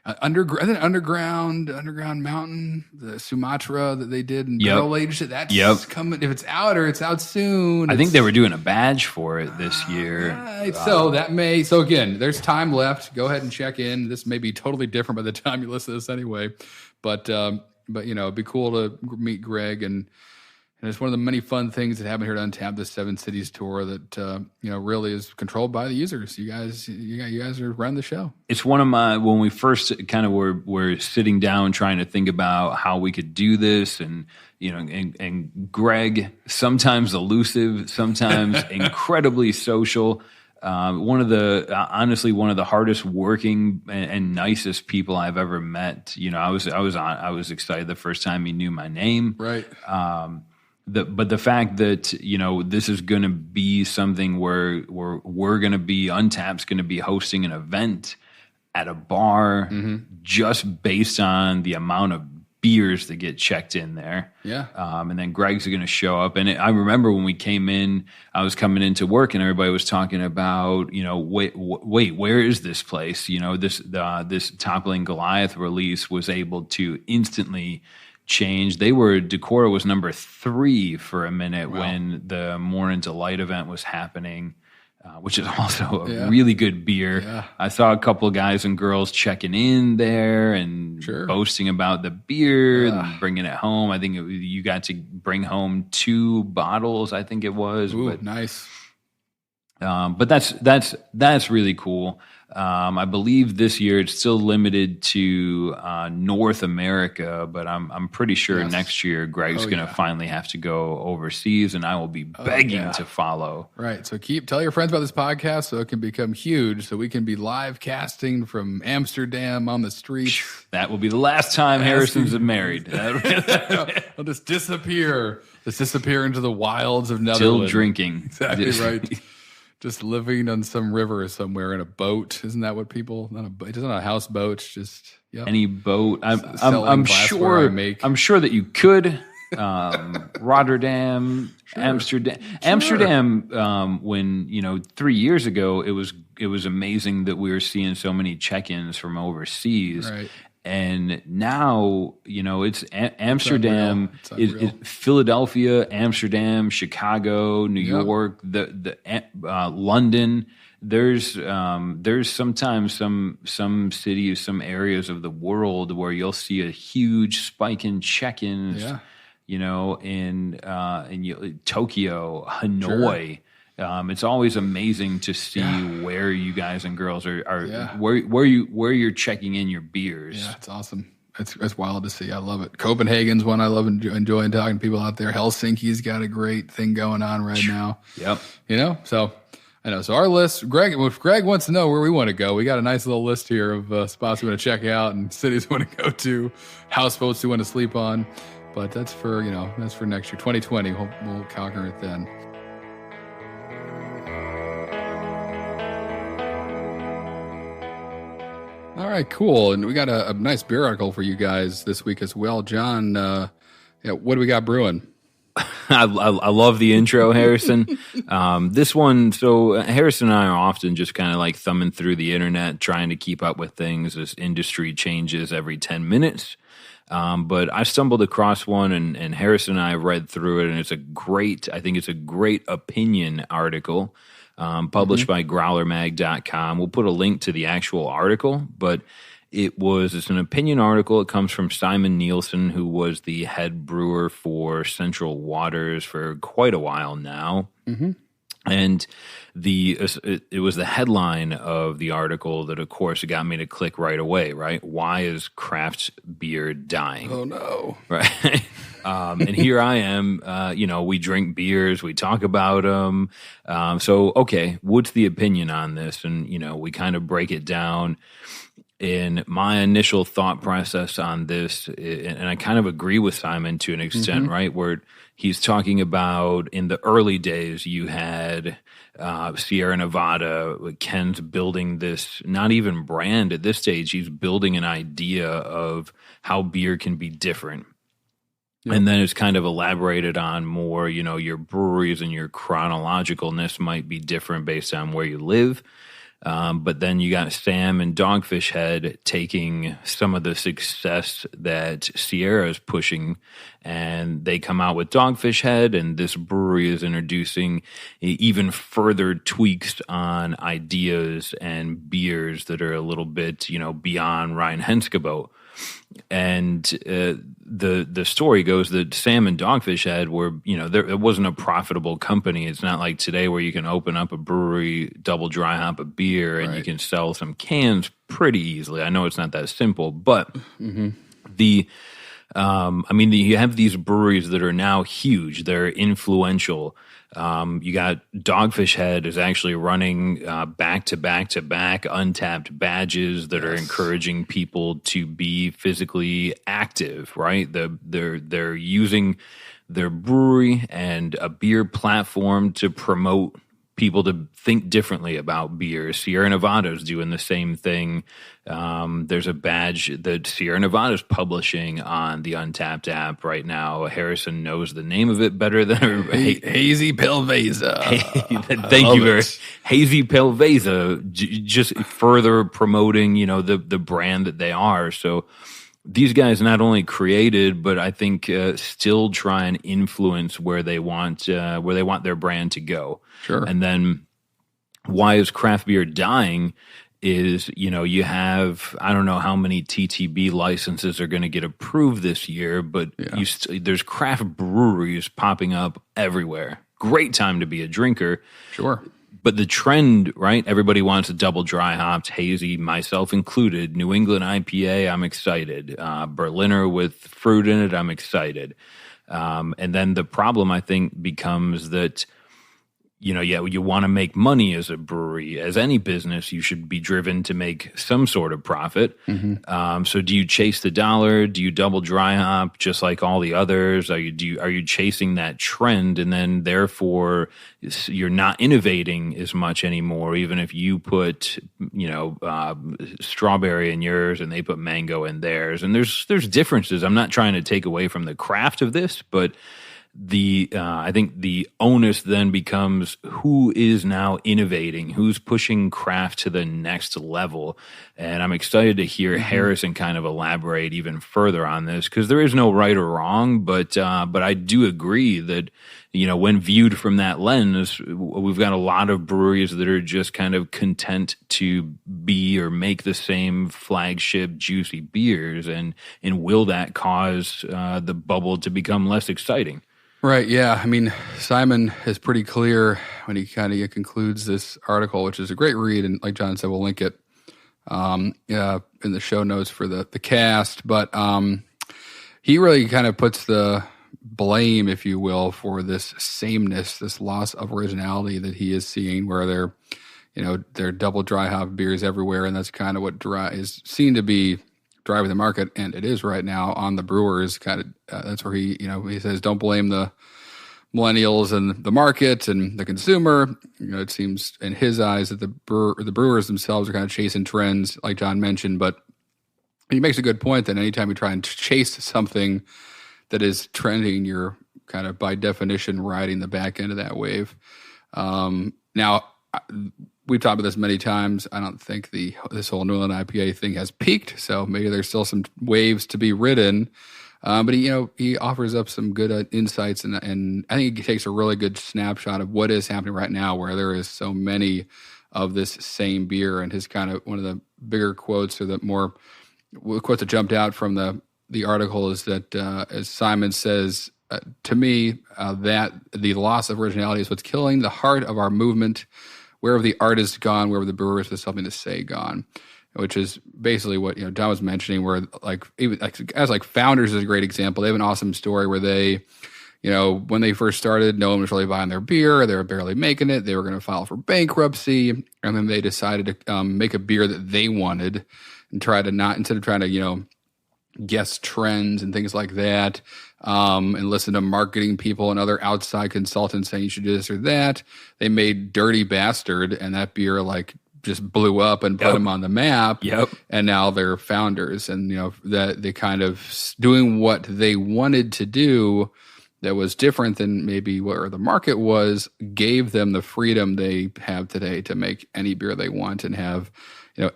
S2: Underground Mountain, the Sumatra that they did in Barrel Age. That's coming. If it's out or it's out soon.
S1: I think they were doing a badge for it this year.
S2: Right. So again, there's time left. Go ahead and check in. This may be totally different by the time you listen to this anyway. But it'd be cool to meet Greg and And it's one of the many fun things that happen here at Untapped, the 7 Cities tour that really is controlled by the users. You guys are running the show.
S1: It's one of my, when we first kind of were sitting down trying to think about how we could do this, and and Greg, sometimes elusive, sometimes incredibly social. Honestly, one of the hardest working and nicest people I've ever met. I was excited the first time he knew my name.
S2: Right.
S1: But the fact that this is going to be something where we're going to be, Untapped's going to be hosting an event at a bar, just based on the amount of beers that get checked in there.
S2: Yeah.
S1: And then Greg's going to show up. And I remember when we came in, I was coming into work and everybody was talking about, wait, where is this place? This Toppling Goliath release was able to instantly change. Decorah was number 3 for a minute. Wow. When the More Into Light event was happening, which is also a really good beer. Yeah. I saw a couple of guys and girls checking in there and boasting about the beer and bringing it home. I think you got to bring home 2 bottles, I think it was.
S2: Ooh, nice.
S1: But that's really cool. I believe this year it's still limited to North America, but I'm pretty sure next year Greg's going to finally have to go overseas, and I will be begging to follow.
S2: Right. So tell your friends about this podcast so it can become huge, so we can be live casting from Amsterdam on the streets.
S1: That will be the last time Harrison's married.
S2: I'll just disappear. Disappear into the wilds of Netherlands.
S1: Still drinking.
S2: Exactly right. Just living on some river somewhere in a boat. Isn't that what people? It's not a houseboat. Just
S1: any boat. I'm sure that you could. Rotterdam, Amsterdam. Amsterdam. When 3 years ago, it was amazing that we were seeing so many check-ins from overseas.
S2: Right.
S1: And now, it's Amsterdam, Philadelphia, Amsterdam, Chicago, New York, London. There's sometimes some cities, some areas of the world where you'll see a huge spike in check-ins. Yeah. In Tokyo, Hanoi. Sure. It's always amazing to see where you guys and girls are where you're checking in your beers.
S2: Yeah, it's awesome. It's wild to see. I love it. Copenhagen's one I love enjoying talking to people out there. Helsinki's got a great thing going on right now.
S1: Yep.
S2: So I know. So our list, if Greg wants to know where we want to go, we got a nice little list here of spots we want to check out and cities we want to go to, houseboats we want to sleep on. But that's for next year, 2020. We'll conquer it then. All right, cool. And we got a nice beer article for you guys this week as well. John, what do we got brewing?
S1: I love the intro, Harrison. This one, so Harrison and I are often just kind of like thumbing through the internet, trying to keep up with things as industry changes every 10 minutes. But I stumbled across one, and Harrison and I read through it, and I think it's a great opinion article. Published by growlermag.com. We'll put a link to the actual article, but it's an opinion article. It comes from Simon Nielsen, who was the head brewer for Central Waters for quite a while now. Mm-hmm. And it was the headline of the article that, of course, got me to click right away, right? Why is craft beer dying?
S2: Oh, no.
S1: Right. And here I am, we drink beers, we talk about them. So, okay, what's the opinion on this? And, we kind of break it down. In my initial thought process on this, and I kind of agree with Simon to an extent, right? Where he's talking about in the early days, you had Sierra Nevada, Ken's building this, not even brand at this stage, he's building an idea of how beer can be different. Yep. And then it's kind of elaborated on more, your breweries and your chronologicalness might be different based on where you live. But then you got Sam and Dogfish Head taking some of the success that Sierra is pushing and they come out with Dogfish Head, and this brewery is introducing even further tweaks on ideas and beers that are a little bit, beyond Ryan Henskebo. And the story goes that Sam and Dogfish Head were, it wasn't a profitable company. It's not like today where you can open up a brewery, double dry hop a beer, and you can sell some cans pretty easily. I know it's not that simple, but you have these breweries that are now huge. They're influential. You got Dogfish Head is actually running back to back untapped badges that are encouraging people to be physically active, right? They're using their brewery and a beer platform to promote people to think differently about beer. Sierra Nevada is doing the same thing. There's a badge that Sierra Nevada is publishing on the Untapped app right now. Harrison knows the name of it better than her.
S2: Hazy Pelveza.
S1: Thank you very Hazy Pelveza, just further promoting, the brand that they are. So these guys not only created, but I think still try and influence where they want their brand to go.
S2: Sure.
S1: And then why is craft beer dying is, you have, I don't know how many TTB licenses are going to get approved this year, but there's craft breweries popping up everywhere. Great time to be a drinker.
S2: Sure.
S1: But the trend, right? Everybody wants a double dry hopped, hazy, myself included. New England IPA, I'm excited. Berliner with fruit in it, I'm excited. And then the problem, I think, becomes that, you want to make money as a brewery. As any business, you should be driven to make some sort of profit. So do you chase the dollar? Do you double dry hop just like all the others? Are you chasing that trend, and then therefore you're not innovating as much anymore, even if you put strawberry in yours and they put mango in theirs? And there's differences. I'm not trying to take away from the craft of this, but I think the onus then becomes who is now innovating, who's pushing craft to the next level. And I'm excited to hear Harrison kind of elaborate even further on this, because there is no right or wrong, but I do agree that, when viewed from that lens, we've got a lot of breweries that are just kind of content to be or make the same flagship juicy beers. And will that cause the bubble to become less exciting?
S2: Right, yeah. I mean, Simon is pretty clear when he kind of concludes this article, which is a great read, and like John said, we'll link it in the show notes for the cast. But he really kind of puts the blame, if you will, for this sameness, this loss of originality that he is seeing, where they're double dry hop beers everywhere, and that's kind of what is seen to be driving the market, and it is right now on the brewers. Kind of that's where he says, don't blame the millennials and the market and the consumer. It seems in his eyes that the brewers themselves are kind of chasing trends, like John mentioned. But he makes a good point that anytime you try and chase something that is trending, you're kind of by definition riding the back end of that wave. Now, we've talked about this many times. I don't think this whole New England IPA thing has peaked, so maybe there's still some waves to be ridden. But he offers up some good insights, and I think he takes a really good snapshot of what is happening right now, where there is so many of this same beer. And his kind of one of the bigger quotes, or the more quotes that jumped out from the article, is that, as Simon says, to me, that the loss of originality is what's killing the heart of our movement. Wherever the artist gone, wherever the brewers with something to say gone, which is basically what John was mentioning. Where Founders is a great example. They have an awesome story where they, when they first started, no one was really buying their beer. They were barely making it. They were going to file for bankruptcy, and then they decided to make a beer that they wanted, and try to not, instead of trying to guess trends and things like that, and listen to marketing people and other outside consultants saying you should do this or that. They made Dirty Bastard, and that beer just blew up and put them on the map.
S1: Yep.
S2: And now they're Founders, and that they kind of doing what they wanted to do, that was different than maybe where the market was, gave them the freedom they have today to make any beer they want and have,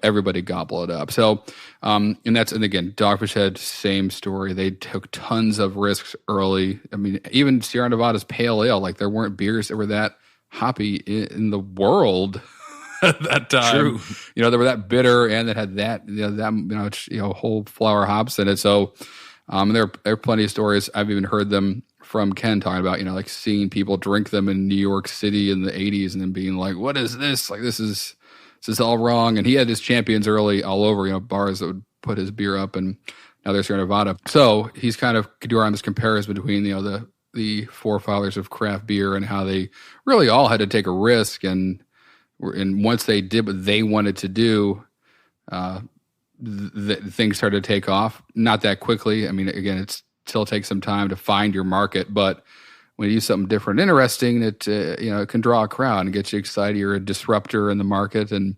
S2: everybody gobble it up. So, and again, Dogfish Head, same story. They took tons of risks early. I mean, even Sierra Nevada's Pale Ale, like there weren't beers that were that hoppy in the world at that time.
S1: True.
S2: They were that bitter and that had that, whole flower hops in it. So, there are plenty of stories. I've even heard them from Ken talking about, like seeing people drink them in New York City in the 80s and then being like, what is this? Like, this is all wrong. And he had his champions early all over, bars that would put his beer up, and now there's Sierra Nevada. So he's kind of drawing this comparison between, the forefathers of craft beer and how they really all had to take a risk. And once they did what they wanted to do, things started to take off. Not that quickly. I mean, again, it still takes some time to find your market, but when you do something different, interesting, it can draw a crowd and get you excited. You're a disruptor in the market, and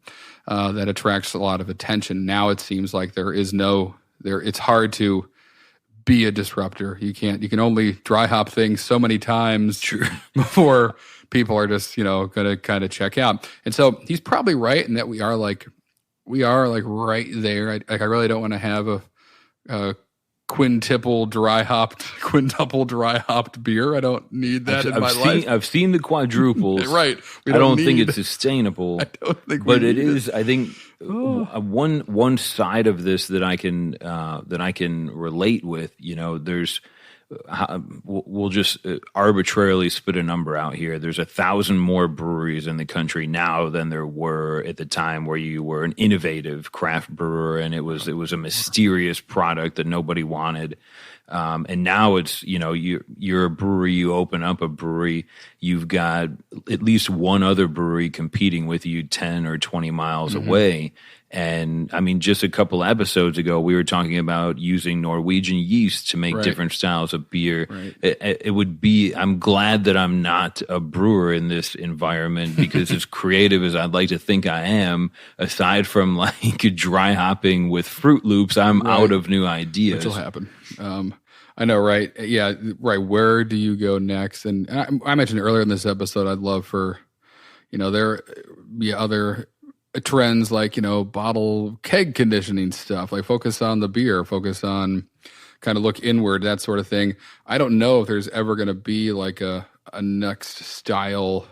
S2: that attracts a lot of attention. Now it seems like it's hard to be a disruptor. You can only dry hop things so many times before people are just, going to kind of check out. And so he's probably right in that we are right there. I really don't want to have a quintuple dry hopped beer. I don't need that in my life.
S1: I've seen the quadruples.
S2: Right.
S1: I don't think it's sustainable.
S2: I don't think
S1: but it is. I think one side of this that I can relate with. There's. We'll just arbitrarily spit a number out here. There's 1,000 more breweries in the country now than there were at the time where you were an innovative craft brewer, and it was a mysterious product that nobody wanted. And now it's, you're a brewery, you open up a brewery, you've got at least one other brewery competing with you 10 or 20 miles away. And I mean, just a couple episodes ago, we were talking about using Norwegian yeast to make different styles of beer. Right. I'm glad that I'm not a brewer in this environment, because as creative as I'd like to think I am, aside from like dry hopping with Fruit Loops, I'm out of new ideas.
S2: Which will happen. I know, right? Yeah, right. Where do you go next? And I mentioned earlier in this episode, I'd love for, there be other trends like, bottle keg conditioning stuff, like focus on the beer, focus on kind of look inward, that sort of thing. I don't know if there's ever going to be like a next style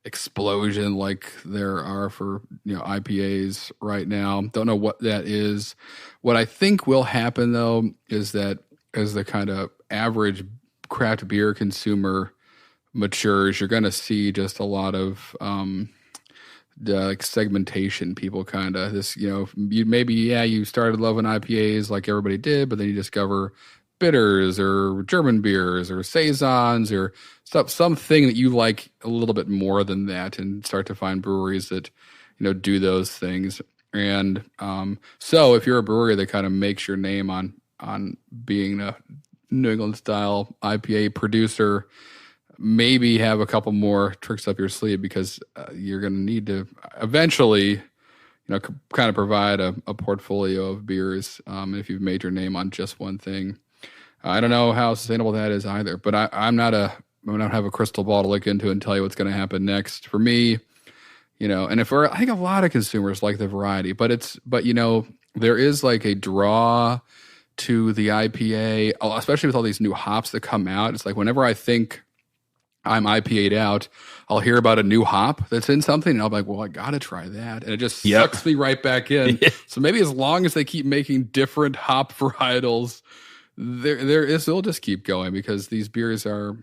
S2: explosion like there are for, IPAs right now. Don't know what that is. What I think will happen though is that as the kind of average craft beer consumer matures, you're going to see just a lot of like segmentation. People kind of this, you started loving IPAs like everybody did, but then you discover bitters or German beers or Saisons or something that you like a little bit more than that, and start to find breweries that, do those things. And so if you're a brewery that kind of makes your name on being a New England style IPA producer, maybe have a couple more tricks up your sleeve, because you're going to need to eventually, kind of provide a portfolio of beers if you've made your name on just one thing. I don't know how sustainable that is either, but I don't have a crystal ball to look into and tell you what's going to happen next. For me, and I think a lot of consumers like the variety, but there is like a draw to the IPA, especially with all these new hops that come out. It's like whenever I think I'm IPA'd out, I'll hear about a new hop that's in something, and I'll be like, well, I got to try that. And it just sucks me right back in. So maybe as long as they keep making different hop varietals, they'll just keep going, because these beers are...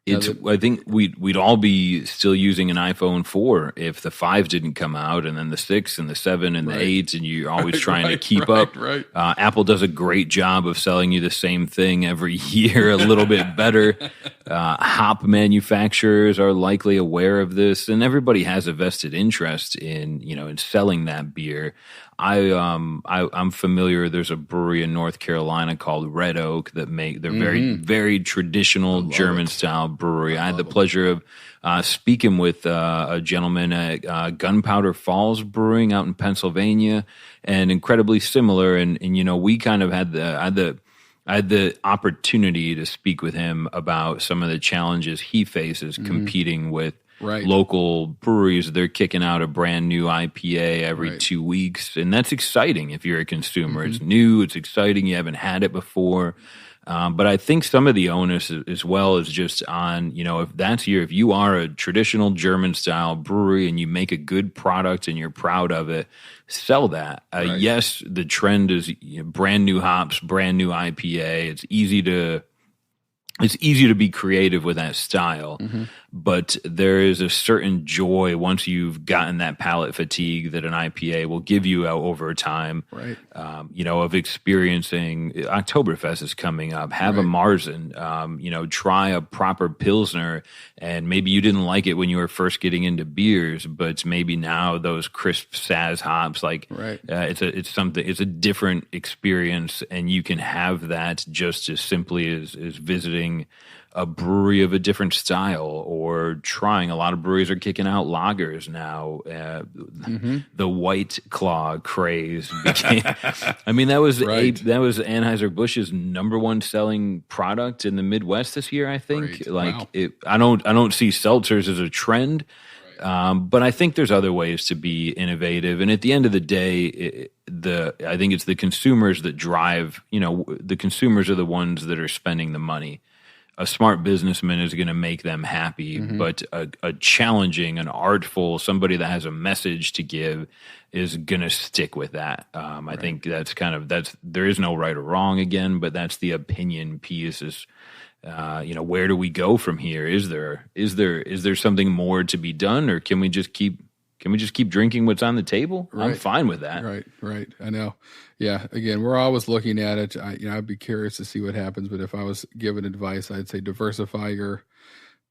S1: I think we'd all be still using an iPhone 4 if the 5 didn't come out, and then the 6 and the 7 and the 8s, and you're always trying to keep up.
S2: Right.
S1: Apple does a great job of selling you the same thing every year, a little bit better. Hop manufacturers are likely aware of this, and everybody has a vested interest in selling that beer. I'm familiar. There's a brewery in North Carolina called Red Oak that they're very, very traditional German style brewery. I had the pleasure of speaking with a gentleman at Gunpowder Falls Brewing out in Pennsylvania, and incredibly similar. And we kind of had the I had the opportunity to speak with him about some of the challenges he faces competing with local breweries. They're kicking out a brand new IPA every 2 weeks, and that's exciting if you're a consumer. It's new, it's exciting, you haven't had it before. But I think some of the onus as well is just on, if you are a traditional German style brewery and you make a good product and you're proud of it, sell that. Yes, the trend is brand new hops, brand new IPA. It's easy to be creative with that style, but there is a certain joy once you've gotten that palate fatigue that an IPA will give you over time. Of experiencing Oktoberfest is coming up. Have a Marzen. Try a proper Pilsner, and maybe you didn't like it when you were first getting into beers, but maybe now those crisp Saz hops, it's a different experience, and you can have that just as simply as visiting a brewery of a different style or trying. A lot of breweries are kicking out lagers now. The White Claw craze became. I mean, that was Anheuser-Busch's number one selling product in the Midwest this year. I think. I don't see seltzers as a trend. But I think there's other ways to be innovative. And at the end of the day, I think it's the consumers that drive, the consumers are the ones that are spending the money. A smart businessman is going to make them happy, but a challenging, an artful, somebody that has a message to give is going to stick with that. I think there is no right or wrong again, but that's the opinion piece is, where do we go from here? Is there something more to be done, or can we just keep drinking what's on the table? I'm fine with that.
S2: Right. I know. Yeah. Again, we're always looking at it. I'd be curious to see what happens, but if I was given advice, I'd say diversify your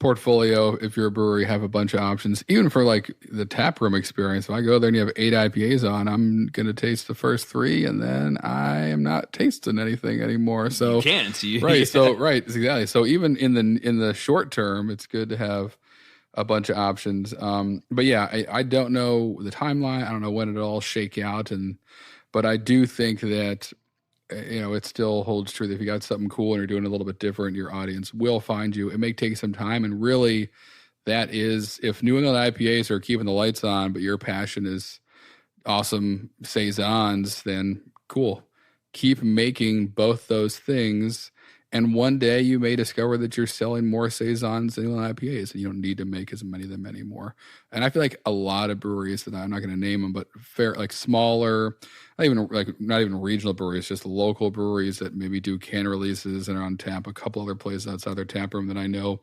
S2: portfolio. If you're a brewery, have a bunch of options, even for like the tap room experience. If I go there and you have 8 IPAs on, I'm going to taste the first 3 and then I am not tasting anything anymore. So
S1: you can't see.
S2: Exactly. So even in the short term, it's good to have a bunch of options. But yeah, I don't know the timeline. I don't know when it'll all shake out. But I do think that, it still holds true that if you got something cool and you're doing a little bit different, your audience will find you. It may take some time. And really that is, if New England IPAs are keeping the lights on, but your passion is awesome Saisons, then cool. Keep making both those things. And one day you may discover that you're selling more Saisons than IPAs, and you don't need to make as many of them anymore. And I feel like a lot of breweries that I'm not going to name them, but smaller, not even regional breweries, just local breweries that maybe do can releases and are on tap a couple other places outside their tap room that I know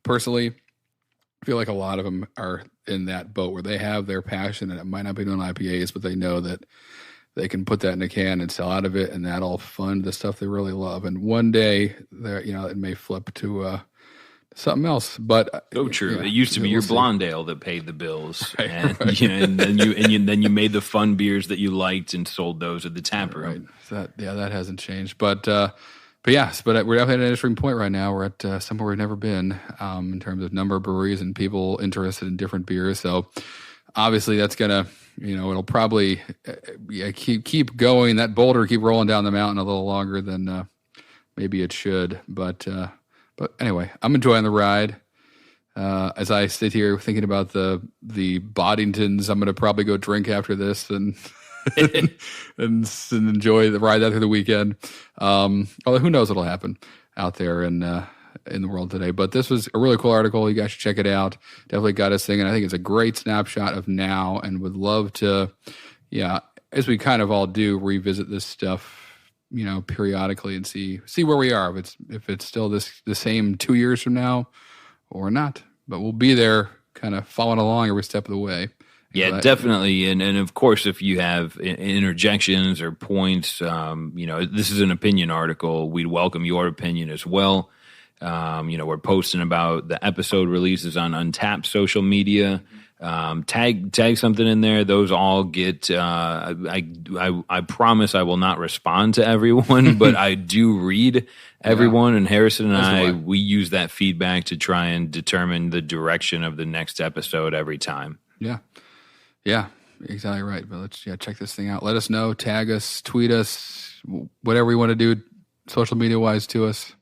S2: personally. I feel like a lot of them are in that boat where they have their passion, and it might not be doing IPAs, but they know that they can put that in a can and sell out of it, and that'll fund the stuff they really love. And one day, it may flip to something else. But
S1: true. It used to be your blonde ale that paid the bills, and then you made the fun beers that you liked and sold those at the tap room.
S2: Right. That hasn't changed. But we're definitely at an interesting point right now. We're at somewhere we've never been in terms of number of breweries and people interested in different beers. So obviously, that's gonna. It'll probably keep going. That boulder keep rolling down the mountain a little longer than maybe it should. But anyway, I'm enjoying the ride. As I sit here thinking about the Boddingtons, I'm going to probably go drink after this and and enjoy the ride out through the weekend. Although who knows what'll happen out there in the world today. But this was a really cool article. You guys should check it out. Definitely got us thinking. I think it's a great snapshot of now, and would love to, as we kind of all do, revisit this stuff, periodically and see where we are. If it's still the same 2 years from now or not. But we'll be there kind of following along every step of the way.
S1: Yeah, definitely. And of course, if you have interjections or points, this is an opinion article. We'd welcome your opinion as well. We're posting about the episode releases on Untapped social media. Tag something in there. Those all get. I promise I will not respond to everyone, but I do read everyone. And Harrison and we use that feedback to try and determine the direction of the next episode every time.
S2: Yeah, exactly right. But let's check this thing out. Let us know. Tag us, tweet us, whatever you want to do. social media wise to us?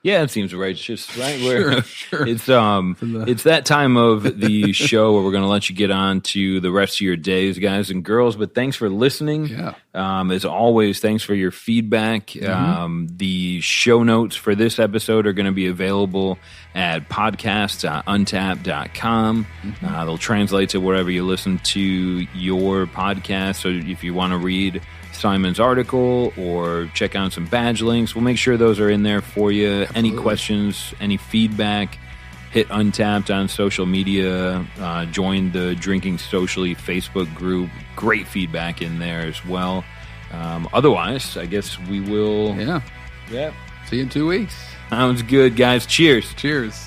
S1: Yeah, it seems righteous, right?
S2: Sure.
S1: It's that time of the show where we're going to let you get on to the rest of your days, guys and girls. But thanks for listening.
S2: Yeah.
S1: As always, thanks for your feedback. The show notes for this episode are going to be available at podcast.untapped.com. They'll translate to wherever you listen to your podcast. So if you want to read Simon's article or check out some badge links, we'll make sure those are in there for you. Absolutely. Any questions, any feedback, hit Untapped on social media, join the Drinking Socially Facebook group. Great feedback in there as well. Otherwise, I guess we will...
S2: Yeah. See you in 2 weeks.
S1: Sounds good, guys. Cheers.
S2: Cheers.